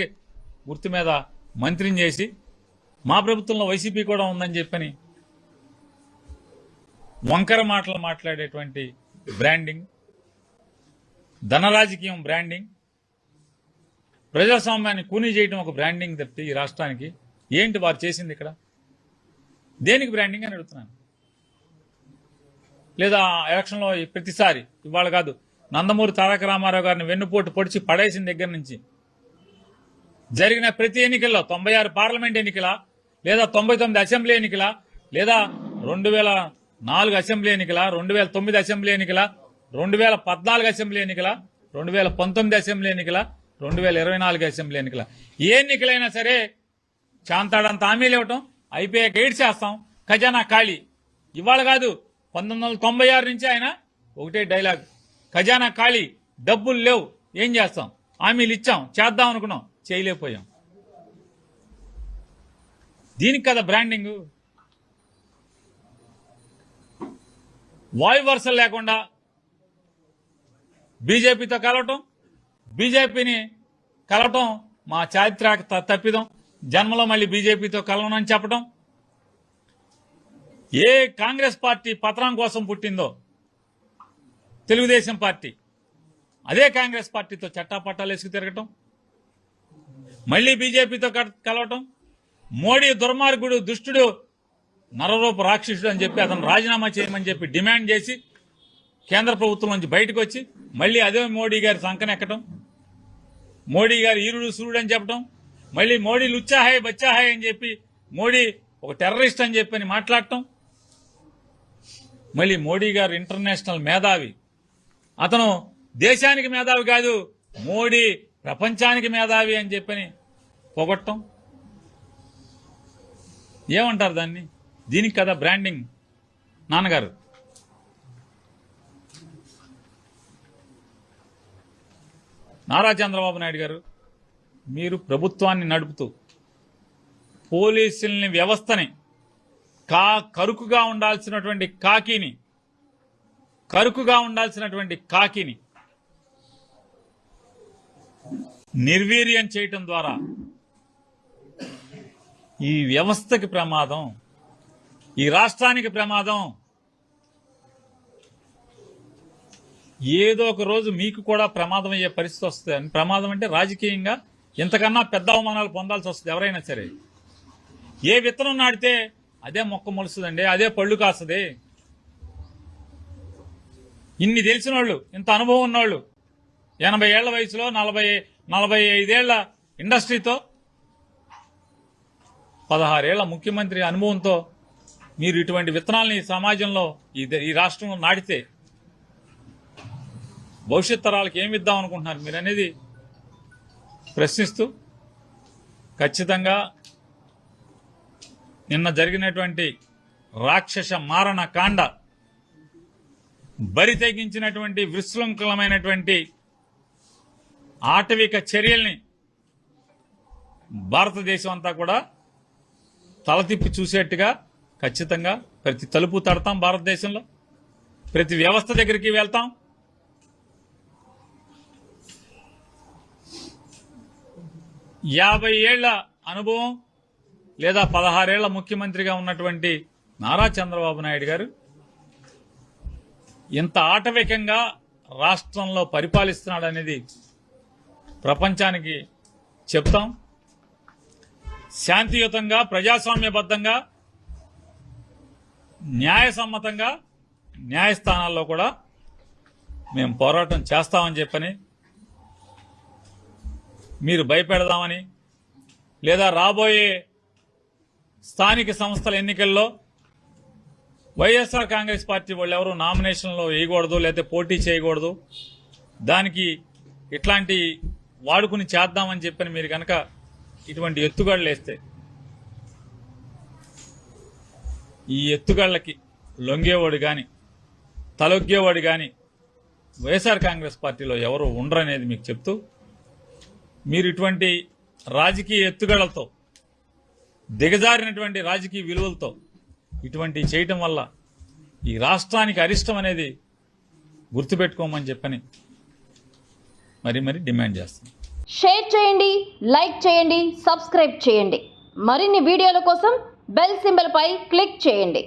గుర్తు మీద మంత్రిని చేసి మా ప్రభుత్వంలో వైసీపీ కూడా ఉందని చెప్పని వంకర మాటలు మాట్లాడేటువంటి బ్రాండింగ్, ధన రాజకీయం బ్రాండింగ్, ప్రజాస్వామ్యాన్ని కూనీ చేయడం ఒక బ్రాండింగ్ తప్పితే ఈ రాష్ట్రానికి ఏంటి వారు చేసింది ఇక్కడ? దేనికి బ్రాండింగ్ అని అడుగుతున్నాను. లేదా ఎలక్షన్లో ప్రతిసారి, ఇవాళ కాదు, నందమూరి తారక రామారావు గారిని వెన్నుపోటు పొడిచి పడేసిన దగ్గర నుంచి జరిగిన ప్రతి ఎన్నికల్లో 96 పార్లమెంట్ ఎన్నికల, లేదా 99 అసెంబ్లీ ఎన్నికల, లేదా 2004 అసెంబ్లీ ఎన్నికల, 2009 అసెంబ్లీ ఎన్నికల, 2014 అసెంబ్లీ ఎన్నికల, 2019 అసెంబ్లీ ఎన్నికల, 2024 అసెంబ్లీ ఎన్నికల, ఏ ఎన్నికలైనా సరే చాంతాడంత హామీలు ఇవ్వటం, అయిపోయాక ఎయిడ్ చేస్తాం, ఖజానా ఖాళీ. ఇవాళ కాదు, 1996 నుంచి ఆయన ఒకటే డైలాగ్, ఖజానా ఖాళీ, డబ్బులు లేవు, ఏం చేస్తాం, హామీలు ఇచ్చాం, చేద్దాం అనుకున్నాం, చేయలేకపోయాం. దీనికి కదా బ్రాండింగ్. వాయు వరుసలు లేకుండా బీజేపీతో కలవటం, బీజేపీని కలవటం మా చారిత్రక తప్పిదం, జన్మలో మళ్ళీ బీజేపీతో కలవనని చెప్పడం. ఏ కాంగ్రెస్ పార్టీ పతనం కోసం పుట్టిందో తెలుగుదేశం పార్టీ, అదే కాంగ్రెస్ పార్టీతో చట్టాపట్టాలు వేసుకు తిరగటం, మళ్ళీ బీజేపీతో కలవటం. మోడీ దుర్మార్గుడు, దుష్టుడు, నరరూప రాక్షసుడు అని చెప్పి అతను రాజీనామా చేయమని చెప్పి డిమాండ్ చేసి కేంద్ర ప్రభుత్వం నుంచి బయటకు వచ్చి మళ్ళీ అదే మోడీ గారి సంకనెక్కటం, మోడీ గారు ఈరుడు సూర్యుడు అని చెప్పడం, మళ్ళీ మోడీ లుచ్చాహాయ్ బచ్చాహాయ్ అని చెప్పి మోడీ ఒక టెర్రరిస్ట్ అని చెప్పని మాట్లాడటం. మళ్ళీ మోడీ గారు ఇంటర్నేషనల్ మేధావి, అతను దేశానికి మేధావి కాదు, మోడీ ప్రపంచానికి మేధావి అని చెప్పని పొగట్టం. ఏమంటారు దాన్ని? దీనికి కదా బ్రాండింగ్. నాన్నగారు నారా చంద్రబాబు నాయుడు గారు, మీరు ప్రభుత్వాన్ని నడుపుతూ పోలీసుల్ని, వ్యవస్థని, కరుకుగా ఉండాల్సినటువంటి కాకిని నిర్వీర్యం చేయటం ద్వారా ఈ వ్యవస్థకి ప్రమాదం, ఈ రాష్ట్రానికి ప్రమాదం. ఏదో ఒక రోజు మీకు కూడా ప్రమాదం అయ్యే పరిస్థితి వస్తుంది. ప్రమాదం అంటే రాజకీయంగా ఇంతకన్నా పెద్ద అవమానాలు పొందాల్సి వస్తుంది ఎవరైనా సరే. ఏ విత్తనం నాటితే అదే మొక్క మొలుస్తుందండి, అదే పళ్ళు కాస్తుంది. ఇన్ని తెలిసిన వాళ్ళు, ఇంత అనుభవం ఉన్నవాళ్ళు, 80 ఏళ్ల వయసులో 45 ఏళ్ల ఇండస్ట్రీతో, 16 ఏళ్ల ముఖ్యమంత్రి అనుభవంతో మీరు ఇటువంటి విత్తనాలని సమాజంలో, ఈ రాష్ట్రంలో నాటితే భవిష్యత్ తరాలకు ఏమి ఇద్దాం అనుకుంటున్నారు మీరు అనేది ప్రశ్నిస్తూ, ఖచ్చితంగా నిన్న జరిగినటువంటి రాక్షస మారణ కాండ, బరి తెగించినటువంటి విశృంఖలమైనటువంటి ఆటవిక చర్యల్ని భారతదేశం అంతా కూడా తలతిప్పి చూసేట్టుగా ఖచ్చితంగా ప్రతి తలుపు తడతాం. భారతదేశంలో ప్రతి వ్యవస్థ దగ్గరికి వెళ్తాం. యాభై ఏళ్ల అనుభవం లేదా 16 ఏళ్ల ముఖ్యమంత్రిగా ఉన్నటువంటి నారా చంద్రబాబు నాయుడు గారు ఇంత ఆటవికంగా రాష్ట్రంలో పరిపాలిస్తున్నాడు అనేది ప్రపంచానికి చెప్తాం. శాంతియుతంగా, ప్రజాస్వామ్యబద్ధంగా, న్యాయసమ్మతంగా న్యాయస్థానాల్లో కూడా మేము పోరాటం చేస్తామని చెప్పని, మీరు భయపెడదామని, లేదా రాబోయే స్థానిక సంస్థల ఎన్నికల్లో వైఎస్ఆర్ కాంగ్రెస్ పార్టీ వాళ్ళు ఎవరు నామినేషన్లో వేయకూడదు, లేకపోతే పోటీ చేయకూడదు, దానికి ఇట్లాంటి వాడుకుని చేద్దామని చెప్పని మీరు కనుక ఇటువంటి ఎత్తుగడలు వేస్తే, ఈ ఎత్తుగడలకి లొంగేవాడు కానీ తలొగ్గేవాడు కానీ వైఎస్ఆర్ కాంగ్రెస్ పార్టీలో ఎవరు ఉండరనేది మీకు చెప్తూ, మీరు ఇటువంటి రాజకీయ ఎత్తుగడలతో, దిగజారినటువంటి రాజకీయ విలువలతో ఇటువంటి చేయటం వల్ల ఈ రాష్ట్రానికి అరిష్టం అనేది గుర్తుపెట్టుకోమని చెప్పని మరి డిమాండ్ చేస్తాం. షేర్ చేయండి, లైక్ చేయండి, సబ్స్క్రైబ్ చేయండి. మరిన్ని వీడియోల కోసం బెల్ సింబల్ పై క్లిక్ చేయండి.